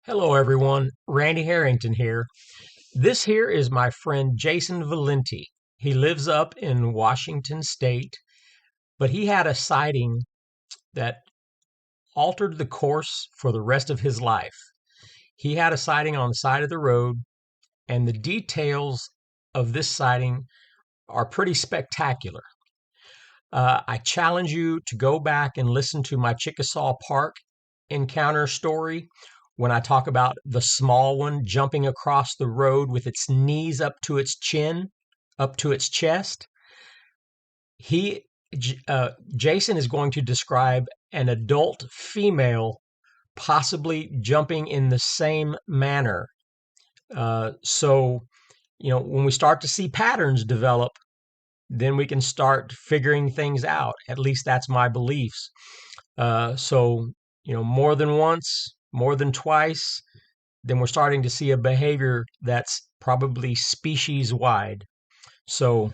Hello, everyone. Randy Harrington here. This here is my friend Jason Valenti. He lives up in Washington State, but he had a sighting that altered the course for the rest of his life. He had a sighting on the side of the road, and the details of this sighting are pretty spectacular. I challenge you to go back and listen to my Chickasaw Park encounter story when I talk about the small one jumping across the road with its knees up to its chin, up to its chest. He, Jason is going to describe an adult female possibly jumping in the same manner. When we start to see patterns develop, then we can start figuring things out. At least that's my beliefs. More than once, more than twice, then we're starting to see a behavior that's probably species wide. So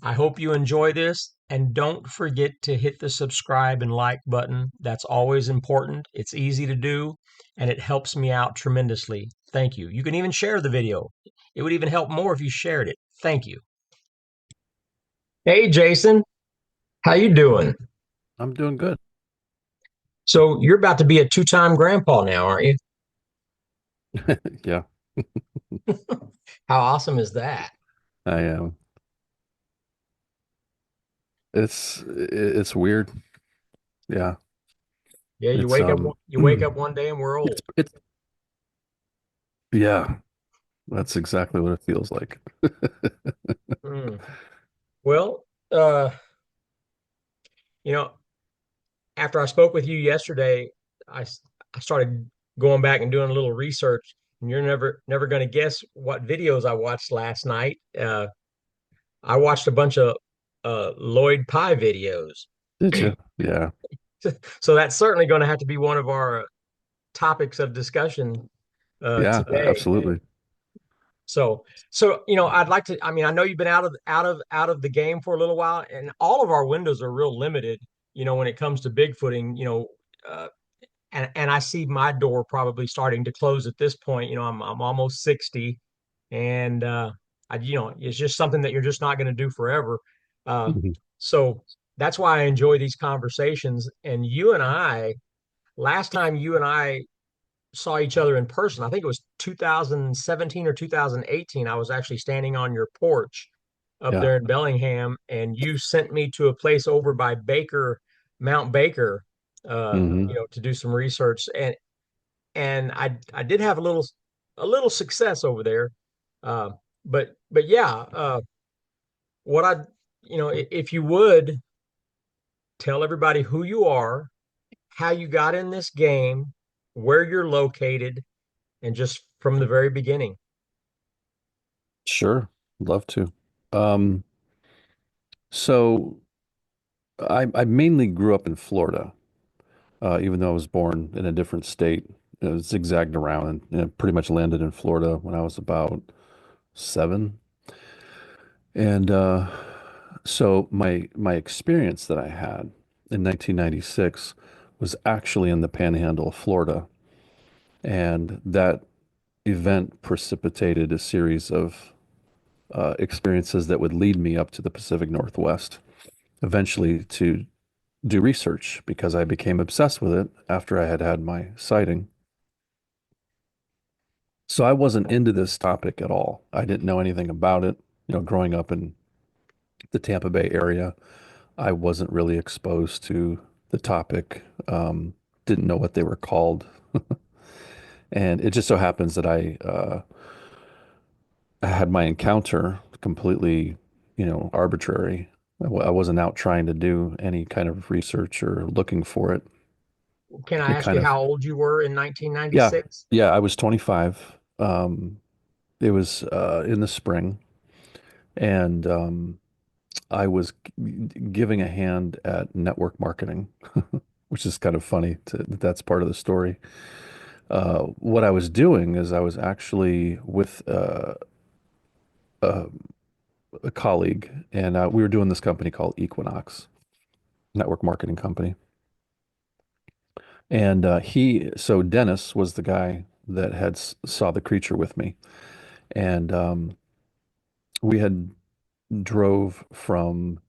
I hope you enjoy this, and don't forget to hit the subscribe and like button. That's always important. It's easy to do, and it helps me out tremendously. Thank you. You can even share the video. It would even help more if you shared it. Thank you. Hey, Jason, how you doing? I'm doing good. So you're about to be a two-time grandpa now, aren't you? Yeah, How awesome is that? I am. It's weird. Yeah, Yeah, it's you wake up one day and we're old. it's yeah, that's exactly what it feels like. Hmm. Well, uh, you know, after I spoke with you yesterday, I started going back and doing a little research, and you're never going to guess what videos I watched last night. I watched a bunch of Lloyd Pye videos. Did you? Yeah, So that's certainly going to have to be one of our topics of discussion yeah, today. absolutely. I'd like to. I mean, I know you've been out of the game for a little while, and all of our windows are real limited. When it comes to Bigfooting, uh, and I see my door probably starting to close at this point. I'm almost 60, and it's just something that you're just not going to do forever. Uh, Mhm. so that's why I enjoy these conversations. And last time you and I saw each other in person. I think it was 2017 or 2018. I was actually standing on your porch up Yeah. there in Bellingham, and you sent me to a place over by Mount Baker, Hmm. to do some research, and I did have a little success over there. Uh, but yeah, what I, if you would tell everybody who you are, how you got in this game, where you're located, and just from the very beginning. Sure. Love to. Um, so I mainly grew up in Florida, even though I was born in a different state. Zigzagged around and pretty much landed in Florida when I was about 7. And so my experience that I had in 1996 was actually in the Panhandle of Florida, and that event precipitated a series of experiences that would lead me up to the Pacific Northwest, eventually to do research because I became obsessed with it after I had had my sighting. So I wasn't into this topic at all. I didn't know anything about it. Growing up in the Tampa Bay area, I wasn't really exposed to the topic, didn't know what they were called. And it just so happens that I had my encounter completely, arbitrary. I wasn't out trying to do any kind of research or looking for it. Can I It ask kind you of, how old you were in yeah, 1996? yeah, I was 25. It was in the spring, and I was giving a hand at network marketing, which is kind of funny that's part of the story. What I was doing is I was actually with a, a colleague, and we were doing this company called Equinox, network marketing company. And so Dennis was the guy that had saw the creature with me, and we had drove from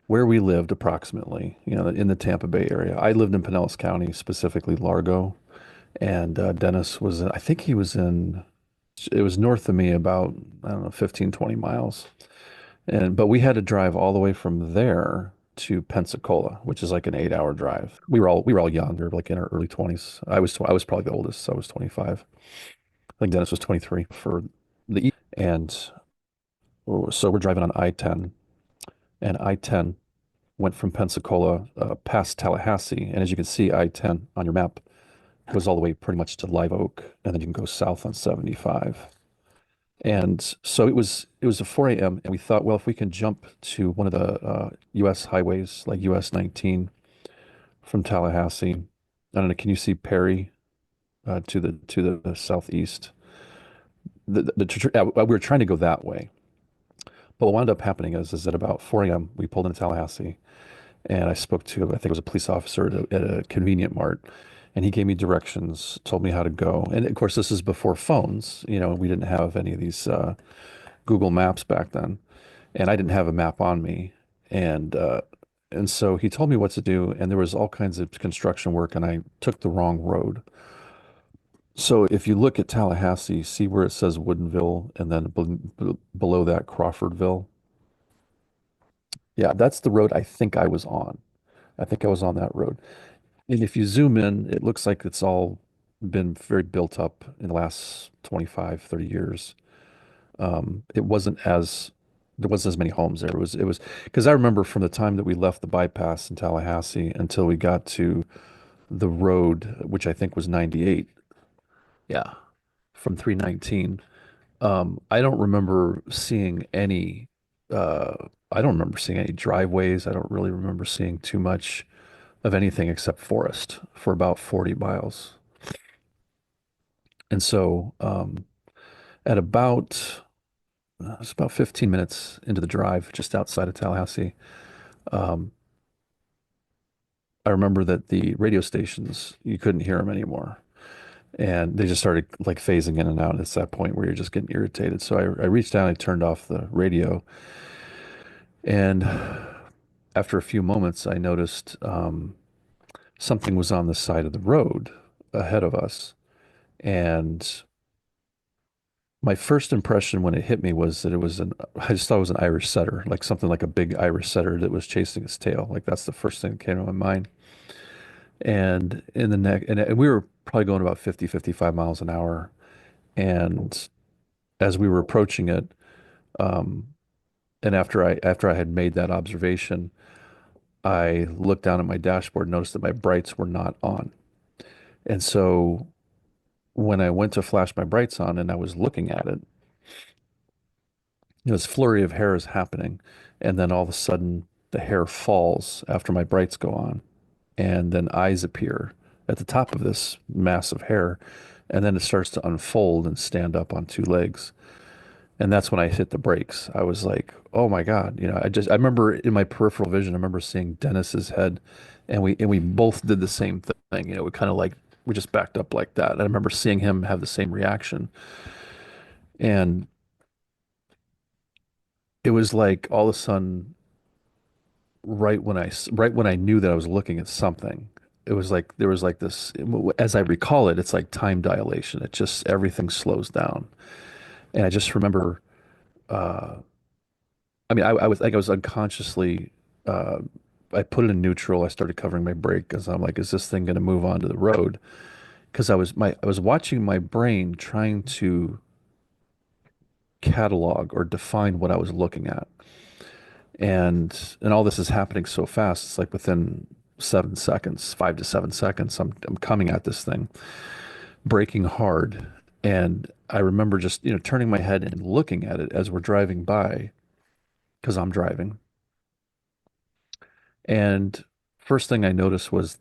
where we lived approximately, in the Tampa Bay area. I lived in Pinellas County, specifically Largo, and Dennis was, I think he was in, it was north of me about, I don't know, 15, 20 miles. But we had to drive all the way from there to Pensacola, which is like an 8-hour drive. We were all young. We were like in our early 20s. I was probably the oldest, so I was 25. I think Dennis was 23 for the east. And so we're driving on I-10, and I-10 went from Pensacola past Tallahassee. And as you can see, I-10 on your map goes all the way pretty much to Live Oak, and then you can go south on 75. And so it was a 4 a.m. and we thought, well, if we can jump to one of the US highways like US 19 from Tallahassee, I don't know, can you see Perry to the southeast? We were trying to go that way. But what wound up happening is at about 4 a.m. we pulled into Tallahassee, and I spoke to, I think it was a police officer at a convenient mart, and he gave me directions, told me how to go. And of course, this is before phones. We didn't have any of these Google Maps back then, and I didn't have a map on me, and uh, and so he told me what to do, and there was all kinds of construction work, and I took the wrong road. So if you look at Tallahassee, see where it says Woodinville, and then below that Crawfordville. Yeah, that's the road I think I was on. I think I was on that road. And if you zoom in, it looks like it's all been very built up in the last 25, 30 years. It wasn't as There wasn't as many homes there. It was because I remember from the time that we left the bypass in Tallahassee until we got to the road, which I think was 98. Yeah, from 319. I don't remember seeing any I don't remember seeing any driveways. I don't really remember seeing too much of anything except forest for about 40 miles. And so at about it's about 15 minutes into the drive just outside of Tallahassee. Um, I remember that the radio stations, you couldn't hear them anymore. And they just started like phasing in and out. It's that point where you're just getting irritated. So I reached down, I turned off the radio, and after a few moments, I noticed something was on the side of the road ahead of us. And my first impression when it hit me was that I just thought it was an Irish setter, like something like a big Irish setter that was chasing its tail. Like that's the first thing that came to my mind. And in the neck, and we were probably going about 50, 55 miles an hour. And as we were approaching it, um, and after I had made that observation, I looked down at my dashboard, and noticed that my brights were not on. And so when I went to flash my brights on and I was looking at it, this flurry of hair is happening, and then all of a sudden the hair falls after my brights go on, and then eyes appear at the top of this mass of hair, and then it starts to unfold and stand up on two legs. And that's when I hit the brakes. I was like, "Oh my God!" I remember in my peripheral vision, I remember seeing Dennis's head, and we both did the same thing. We kind of like we just backed up like that. And I remember seeing him have the same reaction, and it was like all of a sudden, right when I knew that I was looking at something, it was like there was like this, as I recall it, it's like time dilation. It just everything slows down, and I just remember. Uh, I mean, I was like I was unconsciously. Uh, I put it in neutral. I started covering my brake because I'm like, is this thing going to move onto the road? Because I was watching my brain trying to catalog or define what I was looking at. And all this is happening so fast. It's like within 7 seconds, 5 to 7 seconds, I'm coming at this thing, braking hard. And I remember just, turning my head and looking at it as we're driving by, because I'm driving. And first thing I noticed was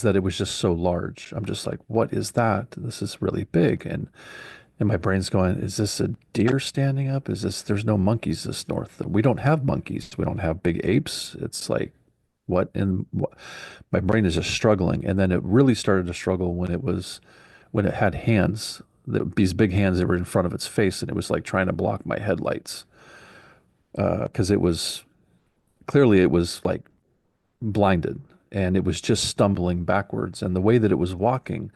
that it was just so large. I'm just like, what is that? This is really big. And my brain's going, is this a deer standing up? There's no monkeys this north. We don't have monkeys. We don't have big apes. It's like, what? My brain is just struggling. And then it really started to struggle when when it had hands, these big hands that were in front of its face, and it was like trying to block my headlights because it was clearly it was like blinded and it was just stumbling backwards. And the way that it was walking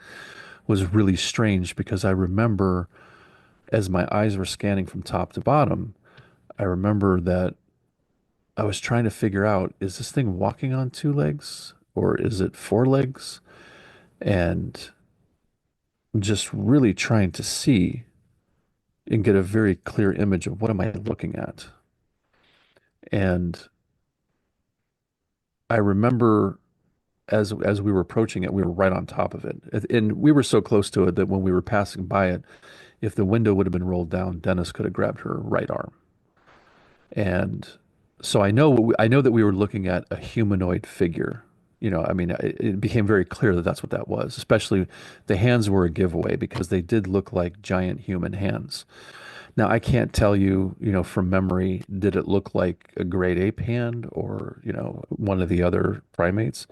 was really strange because I remember as my eyes were scanning from top to bottom, I remember that I was trying to figure out, is this thing walking on two legs or is it four legs? And just really trying to see and get a very clear image of what am I looking at. And I remember as we were approaching it, we were right on top of it. And we were so close to it that when we were passing by it, if the window would have been rolled down, Dennis could have grabbed her right arm. And so I know that we were looking at a humanoid figure. You know, I mean, it became very clear that that's what that was. Especially the hands were a giveaway because they did look like giant human hands. Now, I can't tell you, you know, from memory, did it look like a great ape hand or, you know, one of the other primates?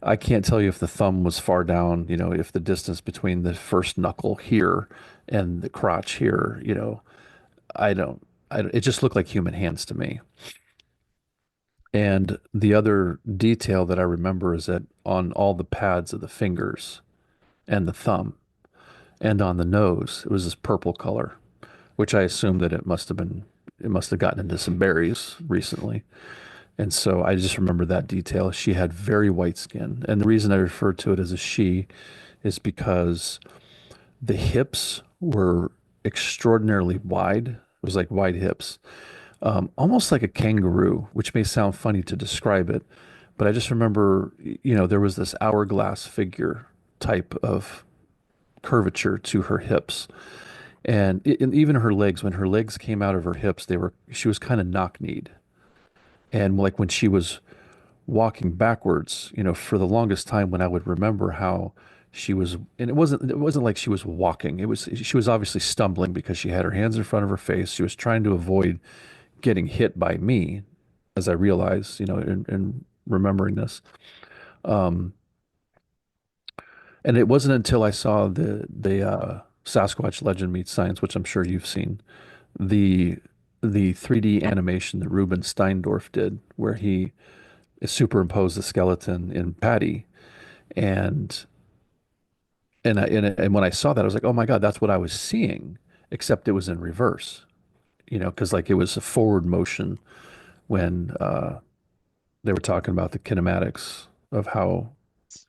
I can't tell you if the thumb was far down, you know, if the distance between the first knuckle here and the crotch here, you know, I don't, it just looked like human hands to me. And the other detail that I remember is that on all the pads of the fingers and the thumb and on the nose, it was this purple color, which I assumed that it must have gotten into some berries recently. And so I just remember that detail. She had very white skin. And the reason I refer to it as a she is because the hips were extraordinarily wide. It was like wide hips, almost like a kangaroo, which may sound funny to describe it. But I just remember, you know, there was this hourglass figure type of curvature to her hips. And even her legs, when her legs came out of her hips, she was kind of knock-kneed. And like when she was walking backwards, you know, for the longest time when I would remember how she was, and it wasn't like she was walking. She was obviously stumbling because she had her hands in front of her face. She was trying to avoid getting hit by me, as I realized, you know, in remembering this. Um, and it wasn't until I saw the Sasquatch Legend Meets Science, which I'm sure you've seen, the the 3D animation that Ruben Steindorf did, where he superimposed the skeleton in Patty, and and when I saw that, I was like, oh my God, that's what I was seeing, except it was in reverse, you know, because like it was a forward motion when they were talking about the kinematics of how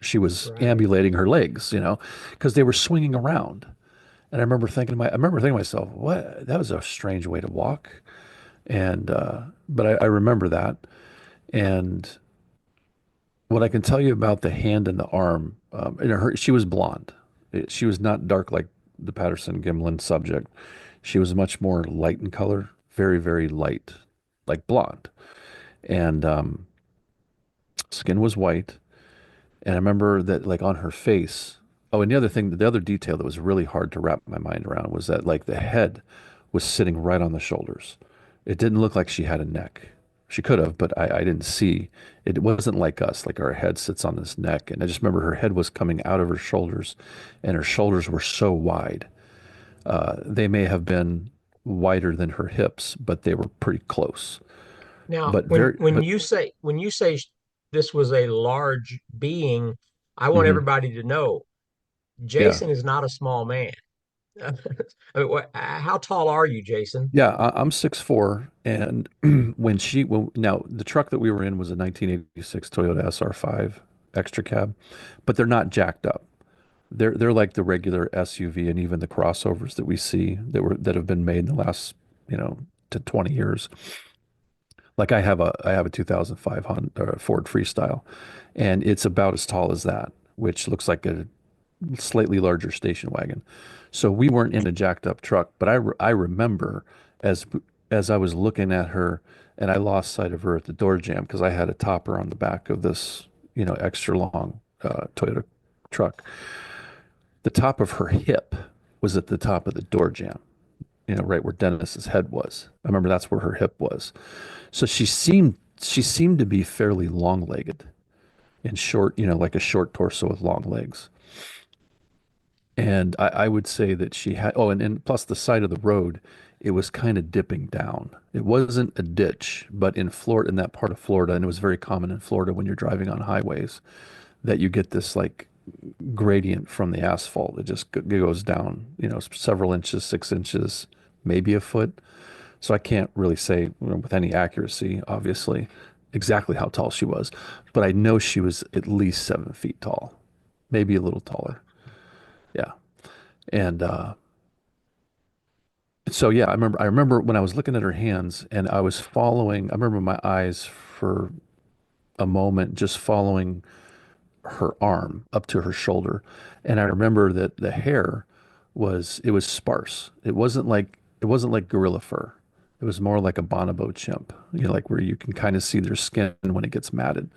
she was Right. ambulating her legs, you know, because they were swinging around. And I remember thinking to myself, what? That was a strange way to walk. And but I remember that. And what I can tell you about the hand and the arm, she was blonde. She was not dark like the Patterson Gimlin subject. She was much more light in color, very, very light, like blonde. And skin was white. And I remember that like on her face. Oh, and the other detail that was really hard to wrap my mind around was that like the head was sitting right on the shoulders. It didn't look like she had a neck. She could have, but I didn't see. It wasn't like us, like our head sits on this neck. And I just remember her head was coming out of her shoulders, and her shoulders were so wide. They may have been wider than her hips, but they were pretty close. Now, But very, when but this was a large being, I want mhm. everybody to know Yeah. Jason is not a small man. I mean, how tall are you, Jason? Yeah, I'm 6'4", and now the truck that we were in was a 1986 Toyota SR5 extra cab, but they're not jacked up. They're like the regular SUV and even the crossovers that we see that have been made in the last, you know, to 20 years. Like I have a 2005 Honda, Ford Freestyle, and it's about as tall as that, which looks like a slightly larger station wagon. So we weren't in a jacked up truck, but I remember as as I was looking at her and I lost sight of her at the door jamb because I had a topper on the back of this, you know, extra long Toyota truck. The top of her hip was at the top of the door jamb, you know, right where Dennis's head was. I remember that's where her hip was. So she seemed to be fairly long-legged and short, you know, like a short torso with long legs. And I would say that she had, oh, and plus the side of the road, it was kind of dipping down. It wasn't a ditch, but in Florida, in that part of Florida, and it was very common in Florida when you're driving on highways, that you get this like gradient from the asphalt. It just goes down, several inches, 6 inches, maybe a foot. So I can't really say, with any accuracy, obviously, exactly how tall she was, but I know she was at least 7 feet tall, maybe a little taller. Yeah. And so yeah, I remember when I was looking at her hands and I was following, I remember my eyes for a moment just following her arm up to her shoulder. And I remember that the hair it was sparse. It wasn't like gorilla fur. It was more like a bonobo chimp, like where you can kind of see their skin when it gets matted.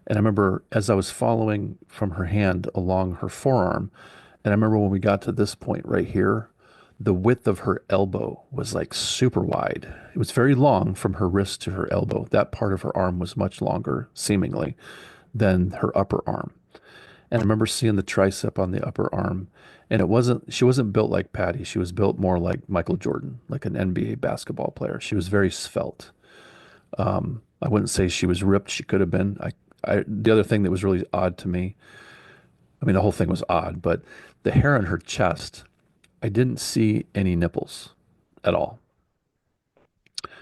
And I remember as I was following from her hand along her forearm, and I remember when we got to this point right here, the width of her elbow was like super wide. It was very long from her wrist to her elbow. That part of her arm was much longer, seemingly, than her upper arm. And I remember seeing the tricep on the upper arm. And she wasn't built like Patty. She was built more like Michael Jordan, like an NBA basketball player. She was very svelte. I wouldn't say she was ripped. She could have been. The other thing that was really odd to me, I mean, the whole thing was odd, but the hair on her chest, I didn't see any nipples at all.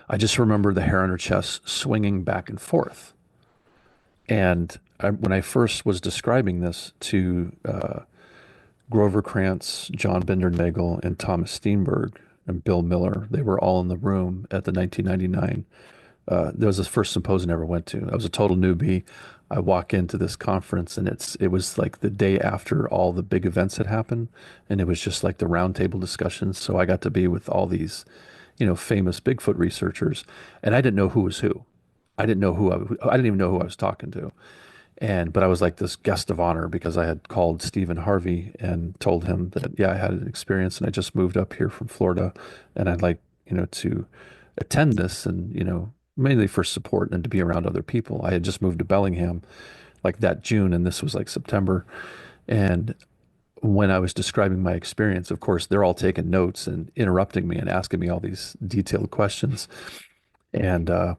I just remember the hair on her chest swinging back and forth. And when I first was describing this to Grover Krantz, John Bindernagel, and Thomas Steenberg and Bill Miller, they were all in the room at the 1999. That was the first symposium I ever went to. I was a total newbie. I walk into this conference and it was like the day after all the big events had happened, and it was just like the roundtable discussions. So I got to be with all these, famous Bigfoot researchers, and I didn't know who was who. I didn't even know who I was talking to. But I was like this guest of honor because I had called Stephen Harvey and told him that, yeah, I had an experience and I just moved up here from Florida and I'd like, to attend this and, mainly for support and to be around other people. I had just moved to Bellingham like that June and this was like September. And when I was describing my experience, of course, they're all taking notes and interrupting me and asking me all these detailed questions. And, uh,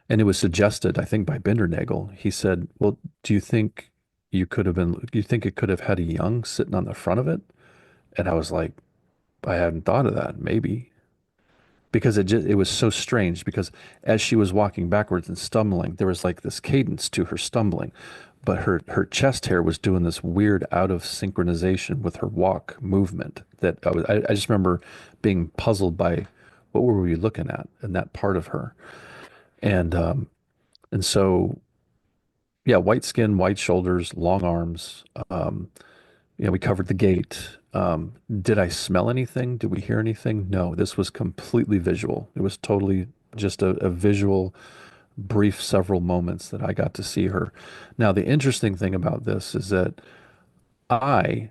And it was suggested, I think, by Bindernagel. He said, "Well, do you think do you think it could have had a young sitting on the front of it?" And I was like, I hadn't thought of that, maybe. Because it was so strange because as she was walking backwards and stumbling, there was like this cadence to her stumbling, but her chest hair was doing this weird out of synchronization with her walk movement that I just remember being puzzled by what were we looking at in that part of her. And and so yeah, white skin, white shoulders, long arms. We covered the gate. Did I smell anything? Did we hear anything? No, this was completely visual. It was totally just a visual, brief several moments that I got to see her. Now, the interesting thing about this is that I,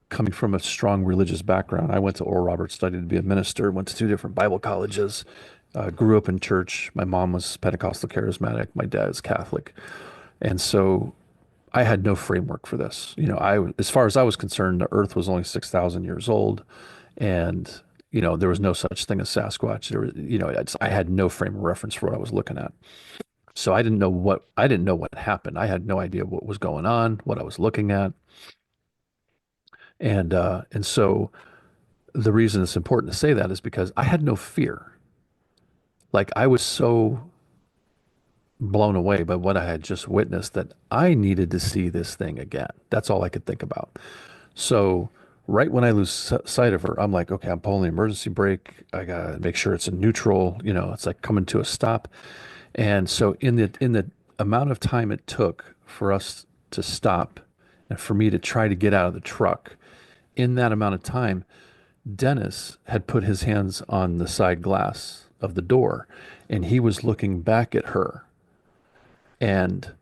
coming from a strong religious background, I went to Oral Roberts, studied to be a minister, went to two different Bible colleges, grew up in church. My mom was Pentecostal charismatic. My dad is Catholic. And so I had no framework for this. As far as I was concerned, the Earth was only 6,000 years old, and there was no such thing as Sasquatch. I had no frame of reference for what I was looking at. So I didn't know what happened. I had no idea what was going on, what I was looking at, and so the reason it's important to say that is because I had no fear. Like I was so blown away by what I had just witnessed that I needed to see this thing again. That's all I could think about. So right when I lose sight of her, I'm like, okay, I'm pulling the emergency brake. I gotta make sure it's in neutral. It's like coming to a stop. And so in the amount of time it took for us to stop and for me to try to get out of the truck, in that amount of time, Dennis had put his hands on the side glass of the door and he was looking back at her. And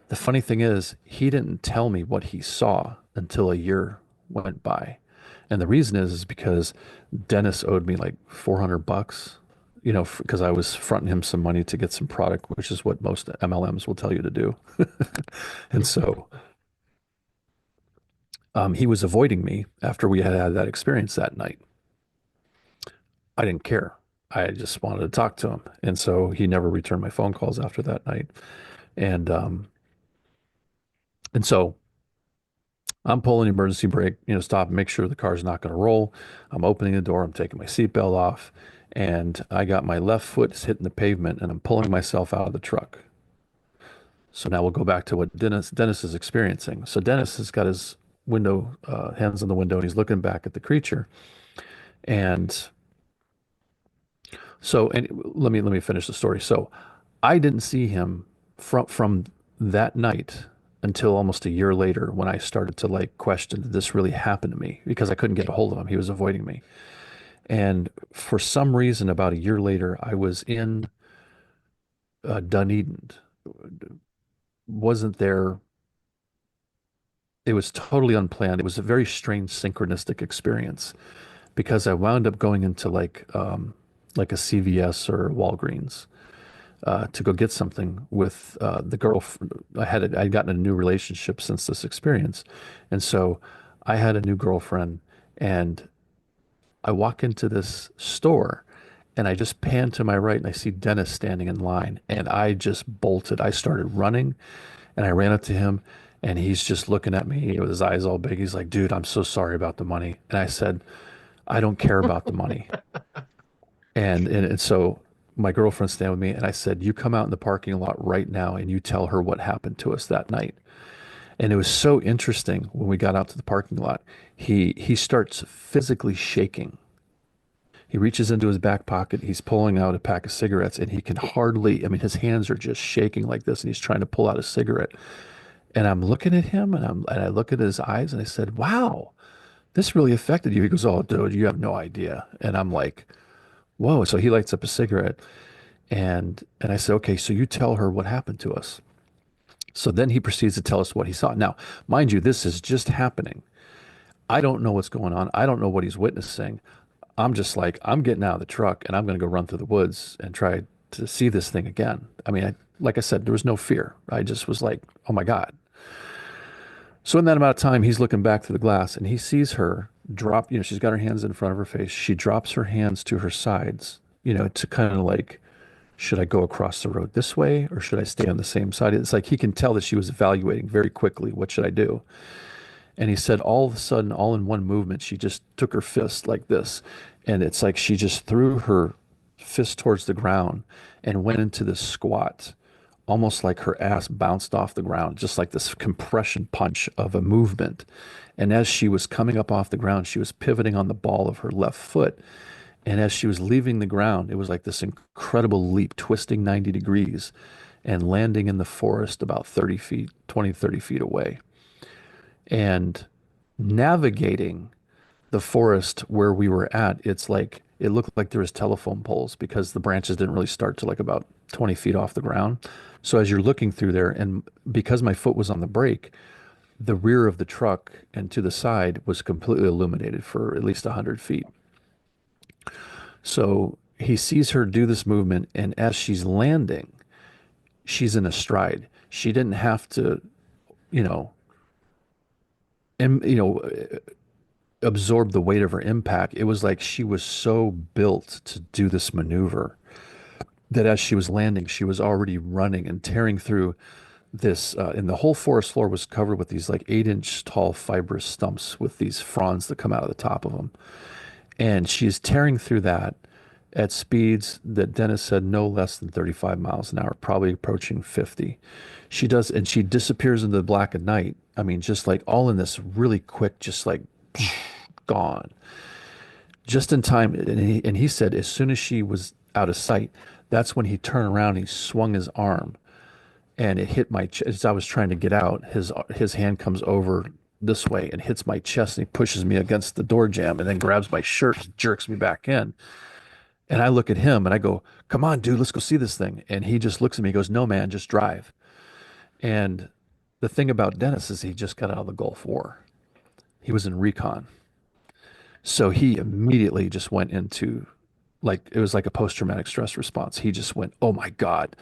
the funny thing is, he didn't tell me what he saw until a year went by. And the reason is because Dennis owed me like 400 bucks, because I was fronting him some money to get some product, which is what most MLMs will tell you to do. And so He was avoiding me after we had had that experience that night. I didn't care. I just wanted to talk to him. And so he never returned my phone calls after that night. And so I'm pulling the emergency brake, stop and make sure the car's not going to roll. I'm opening the door, I'm taking my seatbelt off, and I got my left foot hitting the pavement and I'm pulling myself out of the truck. So now we'll go back to what Dennis is experiencing. So Dennis has got his hands on the window, and he's looking back at the creature. And and let me finish the story. So I didn't see him from that night until almost a year later when I started to like question, did this really happen to me? Because I couldn't get a hold of him. He was avoiding me. And for some reason, about a year later, I was in Dunedin. Wasn't there. It was totally unplanned. It was a very strange synchronistic experience because I wound up going into like a CVS or Walgreens to go get something with the girl. I'd gotten a new relationship since this experience, and so I had a new girlfriend, and I walk into this store, and I just pan to my right, and I see Dennis standing in line, and I just bolted. I started running, and I ran up to him, and he's just looking at me with his eyes all big. He's like, "Dude, I'm so sorry about the money," and I said, "I don't care about the money." And so my girlfriend stayed with me, and I said, "You come out in the parking lot right now, and you tell her what happened to us that night." And it was so interesting when we got out to the parking lot. He starts physically shaking. He reaches into his back pocket. He's pulling out a pack of cigarettes, and he can hardly. I mean, his hands are just shaking like this, and he's trying to pull out a cigarette. And I'm looking at him, and I look at his eyes, and I said, "Wow, this really affected you." He goes, "Oh, dude, you have no idea." And I'm like, "Whoa!" So he lights up a cigarette. And I said, okay, so you tell her what happened to us. So then he proceeds to tell us what he saw. Now, mind you, this is just happening. I don't know what's going on. I don't know what he's witnessing. I'm just like, I'm getting out of the truck and I'm going to go run through the woods and try to see this thing again. I mean, like I said, there was no fear. I just was like, oh my God. So in that amount of time, he's looking back through the glass and he sees her drop, she's got her hands in front of her face. She drops her hands to her sides, to kind of like, should I go across the road this way or should I stay on the same side? It's like he can tell that she was evaluating very quickly, what should I do? And he said all of a sudden, all in one movement, she just took her fist like this. And it's like she just threw her fist towards the ground and went into this squat, almost like her ass bounced off the ground, just like this compression punch of a movement. And as she was coming up off the ground, she was pivoting on the ball of her left foot. And as she was leaving the ground, it was like this incredible leap, twisting 90 degrees and landing in the forest about 30 feet, 20, 30 feet away. And navigating the forest where we were at, it's like it looked like there was telephone poles because the branches didn't really start to like about 20 feet off the ground. So as you're looking through there, and because my foot was on the brake, the rear of the truck and to the side was completely illuminated for at least 100 feet. So he sees her do this movement, and as she's landing, she's in a stride. She didn't have to, you know, and absorb the weight of her impact. It was like she was so built to do this maneuver that as she was landing, she was already running and tearing through this. And the whole forest floor was covered with these like 8-inch tall fibrous stumps with these fronds that come out of the top of them. And she's tearing through that at speeds that Dennis said no less than 35 miles an hour, probably approaching 50. She does, and she disappears into the black of night. I mean, just like all in this really quick, just like gone. Just in time. And he said as soon as she was out of sight, that's when he turned around, he swung his arm and it hit my chest. As I was trying to get out, his hand comes over this way and hits my chest and he pushes me against the door jamb and then grabs my shirt and jerks me back in. And I look at him and I go, come on, dude, let's go see this thing. And he just looks at me, he goes, no, man, just drive. And the thing about Dennis is he just got out of the Gulf War. He was in recon. So he immediately just went into like, it was like a post-traumatic stress response. He just went, oh my God.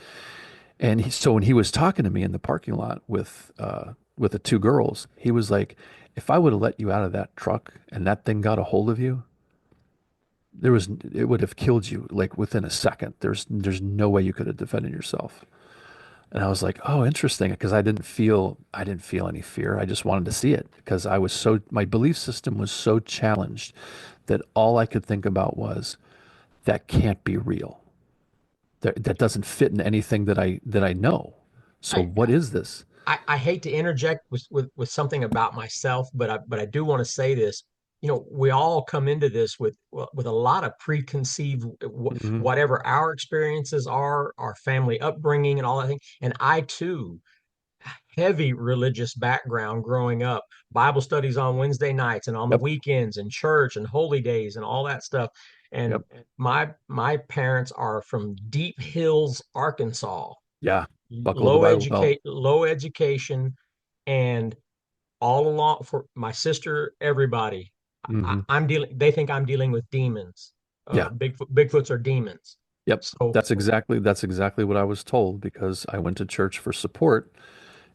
So when he was talking to me in the parking lot with the two girls, he was like, if I would have let you out of that truck and that thing got a hold of you, there was it would have killed you like within a second. There's no way you could have defended yourself. And I was like, oh, interesting, because I didn't feel any fear. I just wanted to see it because I was so my belief system was so challenged that all I could think about was that can't be real. That doesn't fit in anything that I know. So I, what is this? I hate to interject with something about myself, but I do want to say this. We all come into this with a lot of preconceived Hmm. whatever our experiences are, our family upbringing, and all that thing. And I too, heavy religious background growing up, Bible studies on Wednesday nights and on the Yep. weekends, and church and holy days and all that stuff. And Yep. my parents are from Deep Hills, Arkansas. Yeah. Buckle the Bible belt. Low education, and all along for my sister, everybody, Hmm. I'm dealing. They think I'm dealing with demons. Yeah. Bigfoots are demons. Yep. So, That's exactly what I was told because I went to church for support.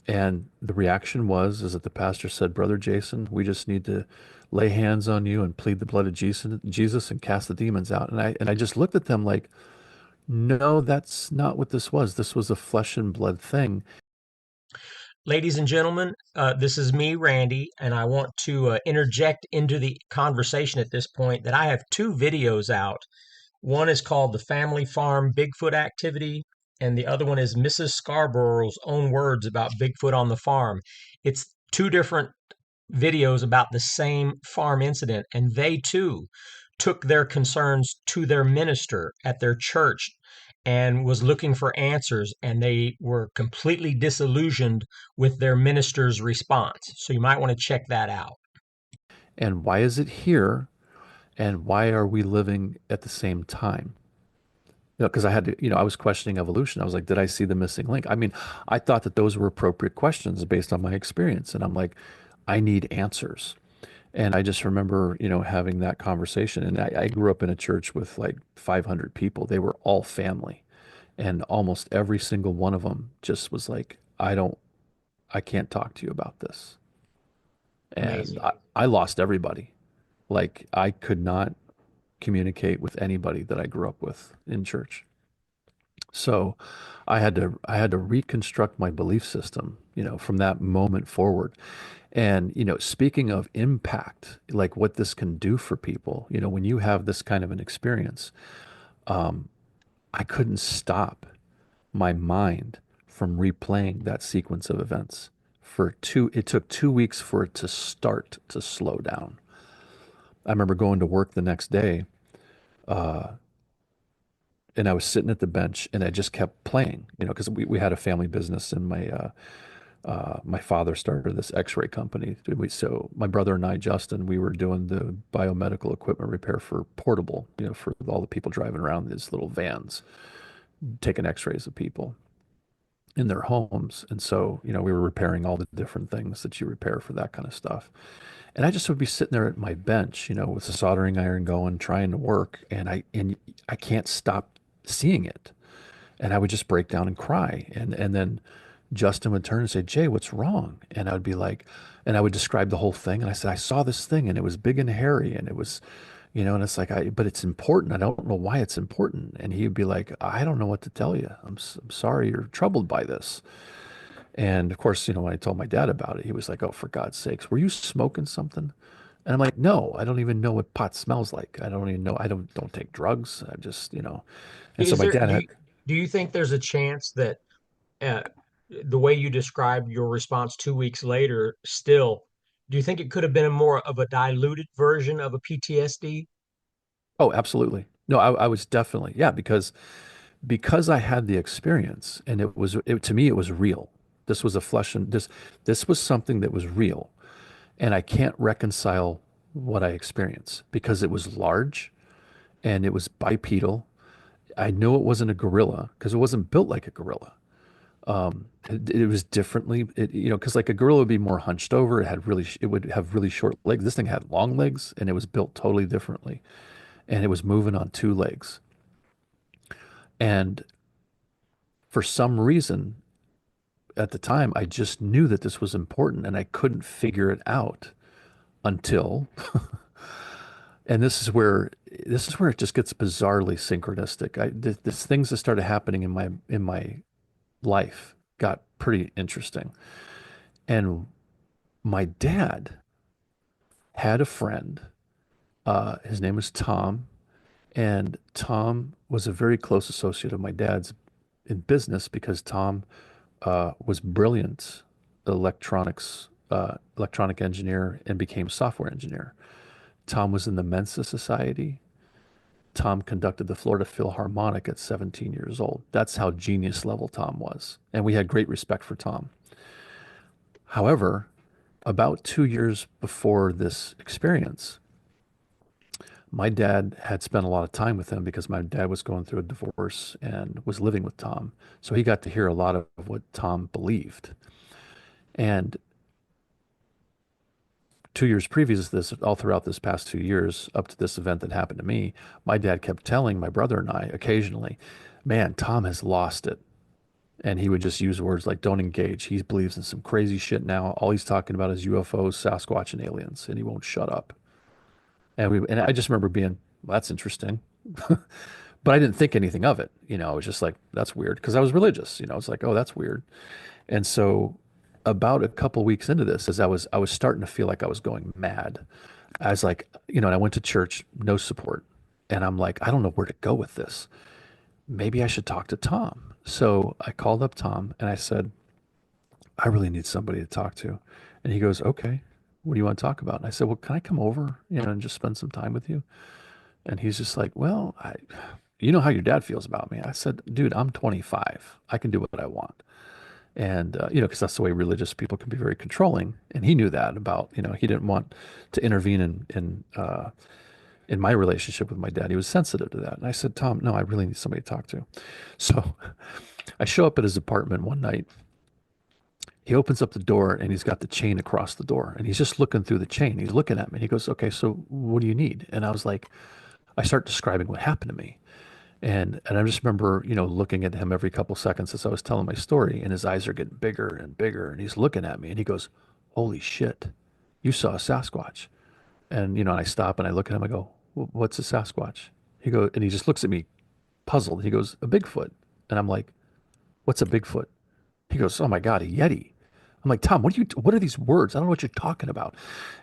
And the reaction was is that the pastor said, Brother Jason, we just need to lay hands on you and plead the blood of Jesus and cast the demons out. And I just looked at them like, no, that's not what this was. This was a flesh and blood thing. ladies and gentlemen, this is me, Randy, and I want to interject into the conversation at this point that I have two videos out. One is called The Family Farm Bigfoot Activity, and the other one is Mrs. Scarborough's own words about Bigfoot on the farm. It's two different videos about the same farm incident, and they too took their concerns to their minister at their church and was looking for answers, and they were completely disillusioned with their minister's response. So you might want to check that out. And why is it here? And why are we living at the same time? Because I had to, I was questioning evolution. I was like, did I see the missing link? I mean, I thought that those were appropriate questions based on my experience. And I'm like, I need answers. And I just remember, having that conversation. And I grew up in a church with like 500 people. They were all family. And almost every single one of them just was like, I can't talk to you about this. And Amazing. I lost everybody. Like I could not communicate with anybody that I grew up with in church. So I had to reconstruct my belief system, from that moment forward. And, speaking of impact, like what this can do for people, when you have this kind of an experience, I couldn't stop my mind from replaying that sequence of events. It took 2 weeks for it to start to slow down. I remember going to work the next day, and I was sitting at the bench and I just kept playing, because we had a family business and my father started this X-ray company. So my brother and I, Justin, we were doing the biomedical equipment repair for portable, for all the people driving around these little vans, taking X-rays of people in their homes. And so, we were repairing all the different things that you repair for that kind of stuff. And I just would be sitting there at my bench, with the soldering iron going, trying to work, and I can't stop seeing it. And I would just break down and cry. And then Justin would turn and say, Jay, what's wrong? And I would be like, and I would describe the whole thing. And I said, I saw this thing and it was big and hairy and it was, and it's like, but it's important. I don't know why it's important. And he'd be like, I don't know what to tell you. I'm sorry you're troubled by this. And of course, when I told my dad about it, he was like, oh, for God's sakes, were you smoking something? And I'm like, no, I don't even know what pot smells like. I don't even know. I don't take drugs. I just. And so Is my there dad had, do you think there's a chance that uh, the way you described your response 2 weeks later, still, do you think it could have been a more of a diluted version of a PTSD? oh, absolutely. No, I was definitely, yeah, because I had the experience and to me, it was real. This was a flesh and this was something that was real. And I can't reconcile what I experienced because it was large and it was bipedal. I know it wasn't a gorilla because it wasn't built like a gorilla. It was differently, because like a gorilla would be more hunched over. It would have really short legs. This thing had long legs and it was built totally differently. And it was moving on two legs. And for some reason, at the time, I just knew that this was important and I couldn't figure it out. until, and this is where it just gets bizarrely synchronistic. This things that started happening in my life got pretty interesting. And my dad had a friend. His name was Tom, and Tom was a very close associate of my dad's in business because Tom was brilliant electronic engineer and became software engineer. Tom was in the Mensa Society. Tom conducted the Florida Philharmonic at 17 years old. That's how genius level Tom was. And we had great respect for Tom. However, about 2 years before this experience, my dad had spent a lot of time with him because my dad was going through a divorce and was living with Tom. So he got to hear a lot of what Tom believed. And 2 years previous to this, all throughout this past 2 years, up to this event that happened to me, my dad kept telling my brother and I occasionally, man, Tom has lost it. And he would just use words like, don't engage. He believes in some crazy shit now. All he's talking about is UFOs, Sasquatch, and aliens, and he won't shut up. And I just remember being, well, that's interesting. But I didn't think anything of it. I was just like, that's weird. Because I was religious. I was like, oh, that's weird. And so about a couple weeks into this, as I was starting to feel like I was going mad, I was like, and I went to church, no support. And I'm like, I don't know where to go with this. Maybe I should talk to Tom. So I called up Tom and I said, I really need somebody to talk to. And he goes, okay, what do you want to talk about? And I said, well, can I come over, and just spend some time with you? And he's just like, well, you know how your dad feels about me. I said, dude, I'm 25. I can do what I want. And, because that's the way religious people can be very controlling. And he knew that about, he didn't want to intervene in my relationship with my dad. He was sensitive to that. And I said, Tom, no, I really need somebody to talk to. So I show up at his apartment one night. He opens up the door and he's got the chain across the door and he's just looking through the chain. He's looking at me. He goes, okay, so what do you need? And I was like, I start describing what happened to me. And I just remember, looking at him every couple seconds as I was telling my story, and his eyes are getting bigger and bigger, and he's looking at me, and he goes, "Holy shit, you saw a Sasquatch!" And I stop and I look at him. I go, "What's a Sasquatch?" And he just looks at me, puzzled. He goes, "A Bigfoot." And I'm like, "What's a Bigfoot?" He goes, "Oh my God, a Yeti." I'm like, "Tom, what are these words? I don't know what you're talking about."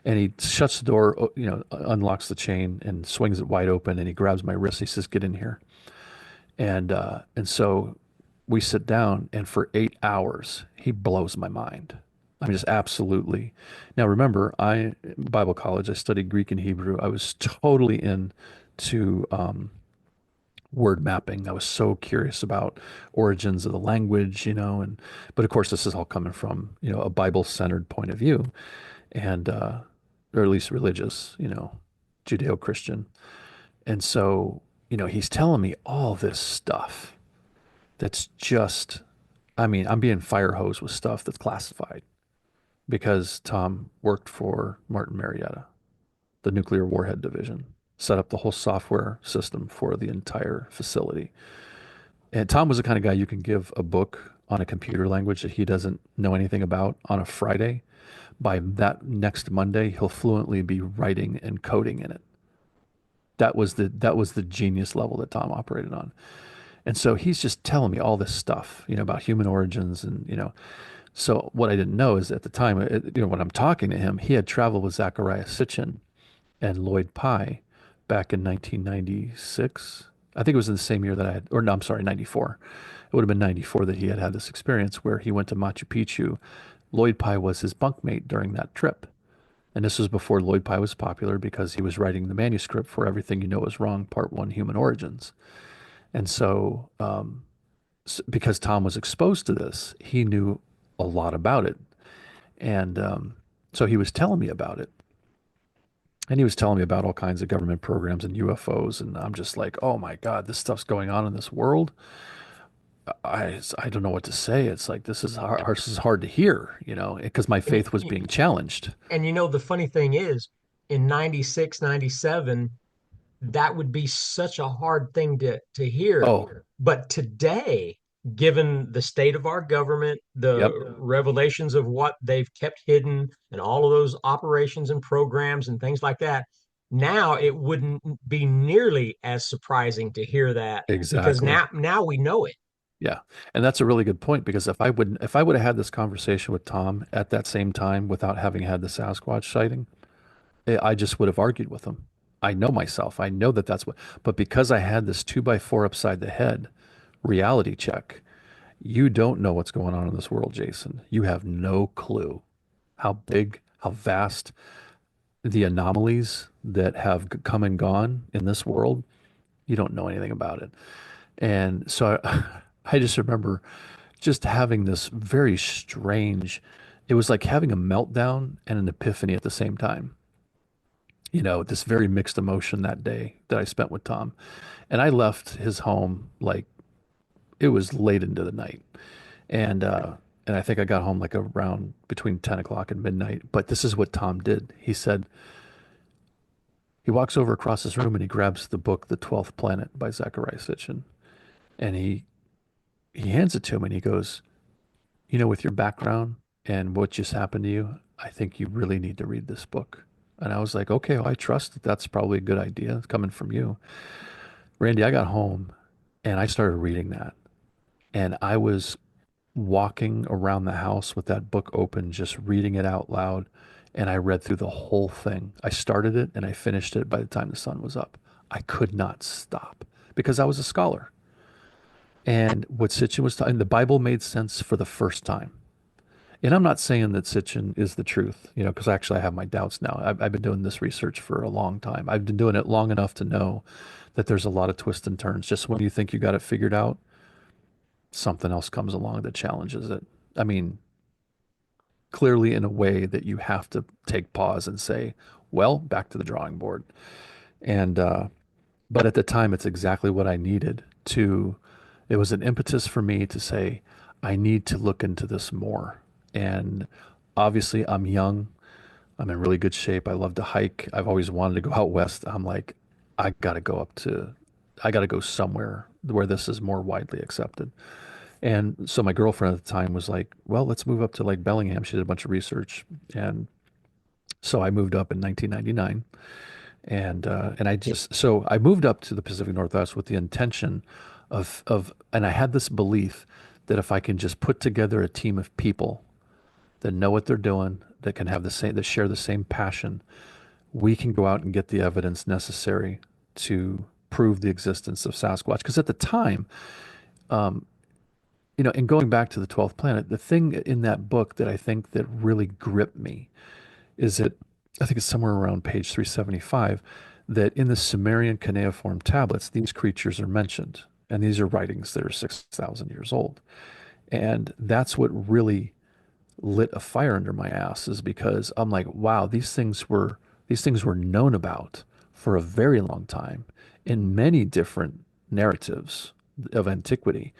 And he shuts the door, unlocks the chain and swings it wide open, and he grabs my wrist. He says, "Get in here." And so we sit down, and for 8 hours, he blows my mind. I mean, just absolutely. Now, remember, Bible college, I studied Greek and Hebrew. I was totally into word mapping. I was so curious about origins of the language, but of course, this is all coming from, a Bible-centered point of view, and or at least religious, Judeo-Christian. And so, he's telling me all this stuff that's just, I mean, I'm being fire hosed with stuff that's classified because Tom worked for Martin Marietta, the nuclear warhead division, set up the whole software system for the entire facility. And Tom was the kind of guy you can give a book on a computer language that he doesn't know anything about on a Friday. By that next Monday, he'll fluently be writing and coding in it. That was the genius level that Tom operated on. And so he's just telling me all this stuff, about human origins and, so what I didn't know is at the time, when I'm talking to him, he had traveled with Zachariah Sitchin and Lloyd Pye back in 1996. I think it was in the same year that I had, or no, I'm sorry, 94. It would have been 94 that he had had this experience where he went to Machu Picchu. Lloyd Pye was his bunkmate during that trip. And this was before Lloyd Pye was popular because he was writing the manuscript for Everything You Know Is Wrong, Part One, Human Origins. And so, because Tom was exposed to this, he knew a lot about it. And so he was telling me about it. And he was telling me about all kinds of government programs and UFOs. And I'm just like, oh my God, this stuff's going on in this world. I don't know what to say. It's like, this is hard to hear, because my And, faith was being challenged. the funny thing is, in 96, 97, that would be such a hard thing to hear. Oh, But today, given the state of our government, the Yep, revelations of what they've kept hidden, and all of those operations and programs and things like that. Now it wouldn't be nearly as surprising to hear that because exactly. now we know it. Yeah. And that's a really good point because if I would have had this conversation with Tom at that same time without having had the Sasquatch sighting, I just would have argued with him. I know myself. I know that that's what, but because I had this 2x4 upside the head reality check, you don't know what's going on in this world, Jason. You have no clue how big, how vast the anomalies that have come and gone in this world. You don't know anything about it. And so I just remember just having this very strange, it was like having a meltdown and an epiphany at the same time. This very mixed emotion that day that I spent with Tom. And I left his home like it was late into the night. And and I think I got home like around between 10 o'clock and midnight. But this is what Tom did. He said, he walks over across his room and he grabs the book, The 12th Planet by Zecharia Sitchin. And he hands it to him and he goes, with your background and what just happened to you, I think you really need to read this book. And I was like, okay, well, I trust that that's probably a good idea coming from you. Randy, I got home and I started reading that. And I was walking around the house with that book open, just reading it out loud. And I read through the whole thing. I started it and I finished it by the time the sun was up. I could not stop because I was a scholar. And what Sitchin was talking, the Bible made sense for the first time. And I'm not saying that Sitchin is the truth, because actually I have my doubts now. I've been doing this research for a long time. I've been doing it long enough to know that there's a lot of twists and turns. Just when you think you got it figured out, something else comes along that challenges it. I mean, clearly in a way that you have to take pause and say, well, back to the drawing board. And, but at the time, it's exactly what I needed to, it was an impetus for me to say, I need to look into this more. And obviously, I'm young. I'm in really good shape. I love to hike. I've always wanted to go out west. I'm like, I got to go up to, I got to go somewhere where this is more widely accepted. And so my girlfriend at the time was like, well, let's move up to like Bellingham. She did a bunch of research. And so I moved up in 1999. And I moved up to the Pacific Northwest with the intention and I had this belief that if I can just put together a team of people that know what they're doing, that can have the same, that share the same passion, we can go out and get the evidence necessary to prove the existence of Sasquatch. Because at the time, and going back to the 12th planet, the thing in that book that I think that really gripped me is that I think it's somewhere around page 375 that in the Sumerian cuneiform tablets, these creatures are mentioned. And these are writings that are 6,000 years old. And that's what really lit a fire under my ass is because I'm like, wow, these things were known about for a very long time in many different narratives of antiquity.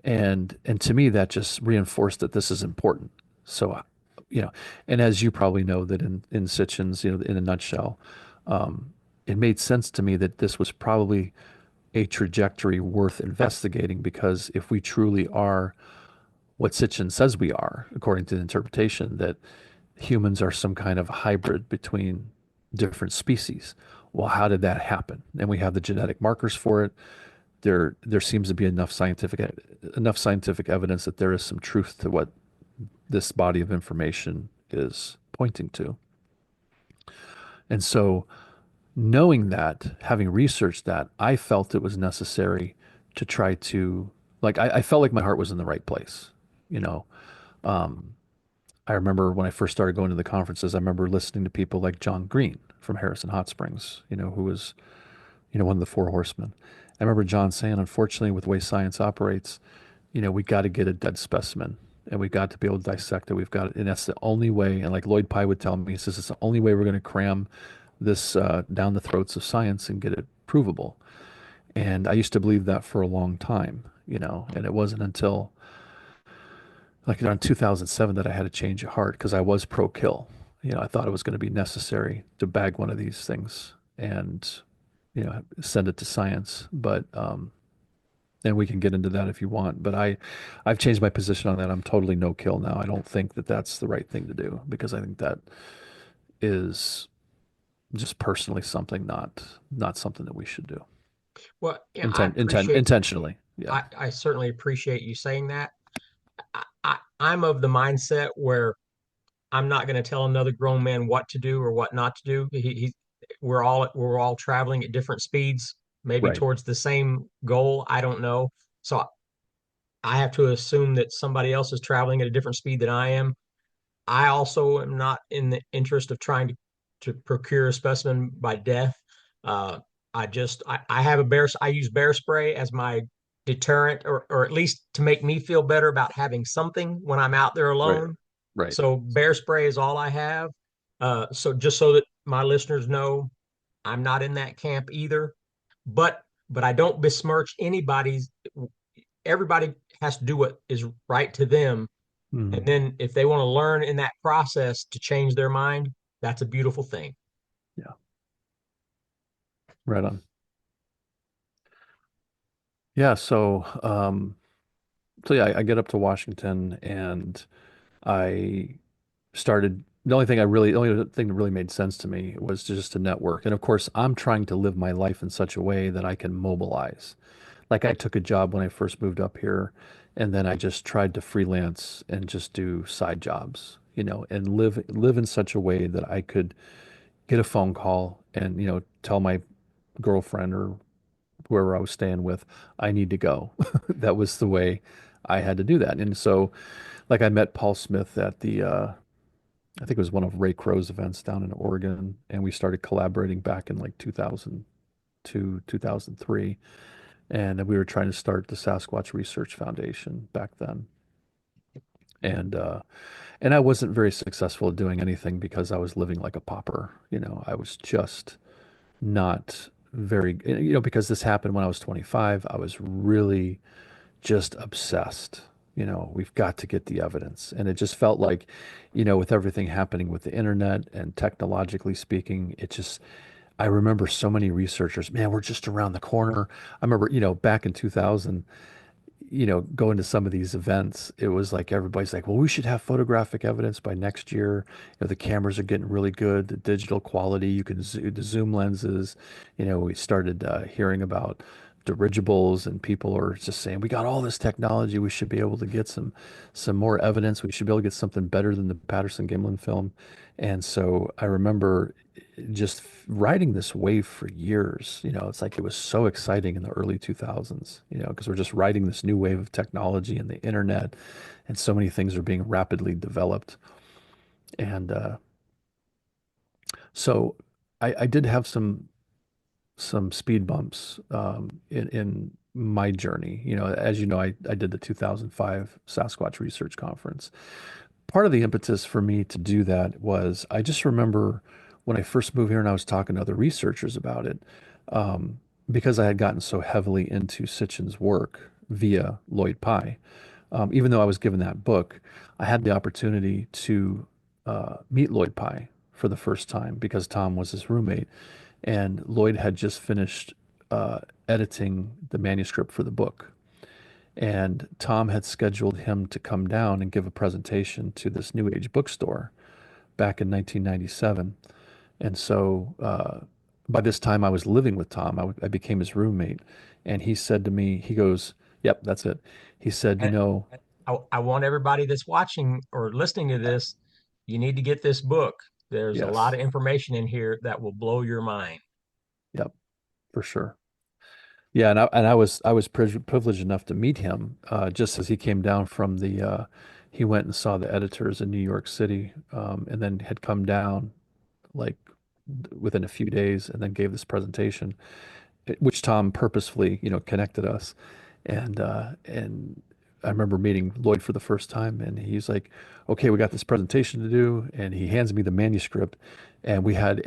And to me, that just reinforced that this is important. So, you know, and as you probably know, that in Sitchin's, in a nutshell, it made sense to me that this was probably a trajectory worth investigating because if we truly are what Sitchin says we are, according to the interpretation, that humans are some kind of hybrid between different species. Well, how did that happen? And we have the genetic markers for it. There seems to be enough scientific evidence that there is some truth to what this body of information is pointing to. And so, knowing that, having researched that, I felt it was necessary to try to, like, I felt like my heart was in the right place. You know, um, I remember when I first started going to the conferences, I remember listening to people like John Green from Harrison Hot Springs, who was, one of the four horsemen. I remember John saying, unfortunately, with the way science operates, we got to get a dead specimen and we got to be able to dissect it. We've got it. And that's the only way. And like Lloyd Pye would tell me, he says, it's the only way we're going to cram this down the throats of science and get it provable. And I used to believe that for a long time, and it wasn't until like around 2007 that I had a change of heart because I was pro kill. I thought it was going to be necessary to bag one of these things and, send it to science. But And we can get into that if you want. But I've changed my position on that. I'm totally no kill now. I don't think that that's the right thing to do because I think that is just personally something not something that we should do. Well, yeah, I appreciate. Intentionally. Yeah. I certainly appreciate you saying that. I'm of the mindset where I'm not going to tell another grown man what to do or what not to do. We're all traveling at different speeds, maybe Right. towards the same goal. I don't know. So I have to assume that somebody else is traveling at a different speed than I am. I also am not in the interest of trying to procure a specimen by death. Uh, I have a I use bear spray as my deterrent, or at least to make me feel better about having something when I'm out there Right. alone. Right. So bear spray is all I have. So just so that my listeners know, I'm not in that camp either. But but I don't besmirch anybody's. Everybody has to do what is right to them, and Mhm. then if they want to learn in that process to change their mind, that's a beautiful thing. Yeah. Right on. Yeah. So yeah, I get up to Washington and I started the only thing that really made sense to me was just to network. And of course, I'm trying to live my life in such a way that I can mobilize. Like I took a job when I first moved up here, and then I just tried to freelance and just do side jobs, and live in such a way that I could get a phone call and, tell my girlfriend or whoever I was staying with, I need to go. That was the way I had to do that. And so, like, I met Paul Smith at I think it was one of Ray Crow's events down in Oregon, and we started collaborating back in like 2002, 2003. And we were trying to start the Sasquatch Research Foundation back then. And and I wasn't very successful at doing anything because I was living like a pauper. I was just not very, because this happened when I was 25. I was really just obsessed. We've got to get the evidence. And it just felt like, with everything happening with the internet and technologically speaking, I remember so many researchers, man, we're just around the corner. I remember, back in 2000, going to some of these events, it was like everybody's like, well, we should have photographic evidence by next year. The cameras are getting really good, the digital quality, you can the zoom lenses. We started hearing about dirigibles, and people are just saying, we got all this technology, we should be able to get some more evidence. We should be able to get something better than the Patterson-Gimlin film. And so I remember just riding this wave for years. It's like it was so exciting in the early 2000s, because we're just riding this new wave of technology and the internet, and so many things are being rapidly developed. And so I did have some speed bumps in my journey. As you know, I did the 2005 Sasquatch Research Conference. Part of the impetus for me to do that was I just remember when I first moved here and I was talking to other researchers about it, because I had gotten so heavily into Sitchin's work via Lloyd Pye. Even though I was given that book, I had the opportunity to meet Lloyd Pye for the first time because Tom was his roommate, and Lloyd had just finished editing the manuscript for the book. And Tom had scheduled him to come down and give a presentation to this New Age bookstore back in 1997. And so by this time, I was living with Tom. I became his roommate. And he said to me, he goes, yep, that's it. He said, And I want everybody that's watching or listening to this, you need to get this book. There's a lot yes, of information in here that will blow your mind. yep, for sure. Yeah, and I was privileged enough to meet him just as he came down from he went and saw the editors in New York City, and then had come down like within a few days, and then gave this presentation, which Tom purposefully, connected us. And I remember meeting Lloyd for the first time, and he's like, "Okay, we got this presentation to do," and he hands me the manuscript, and we had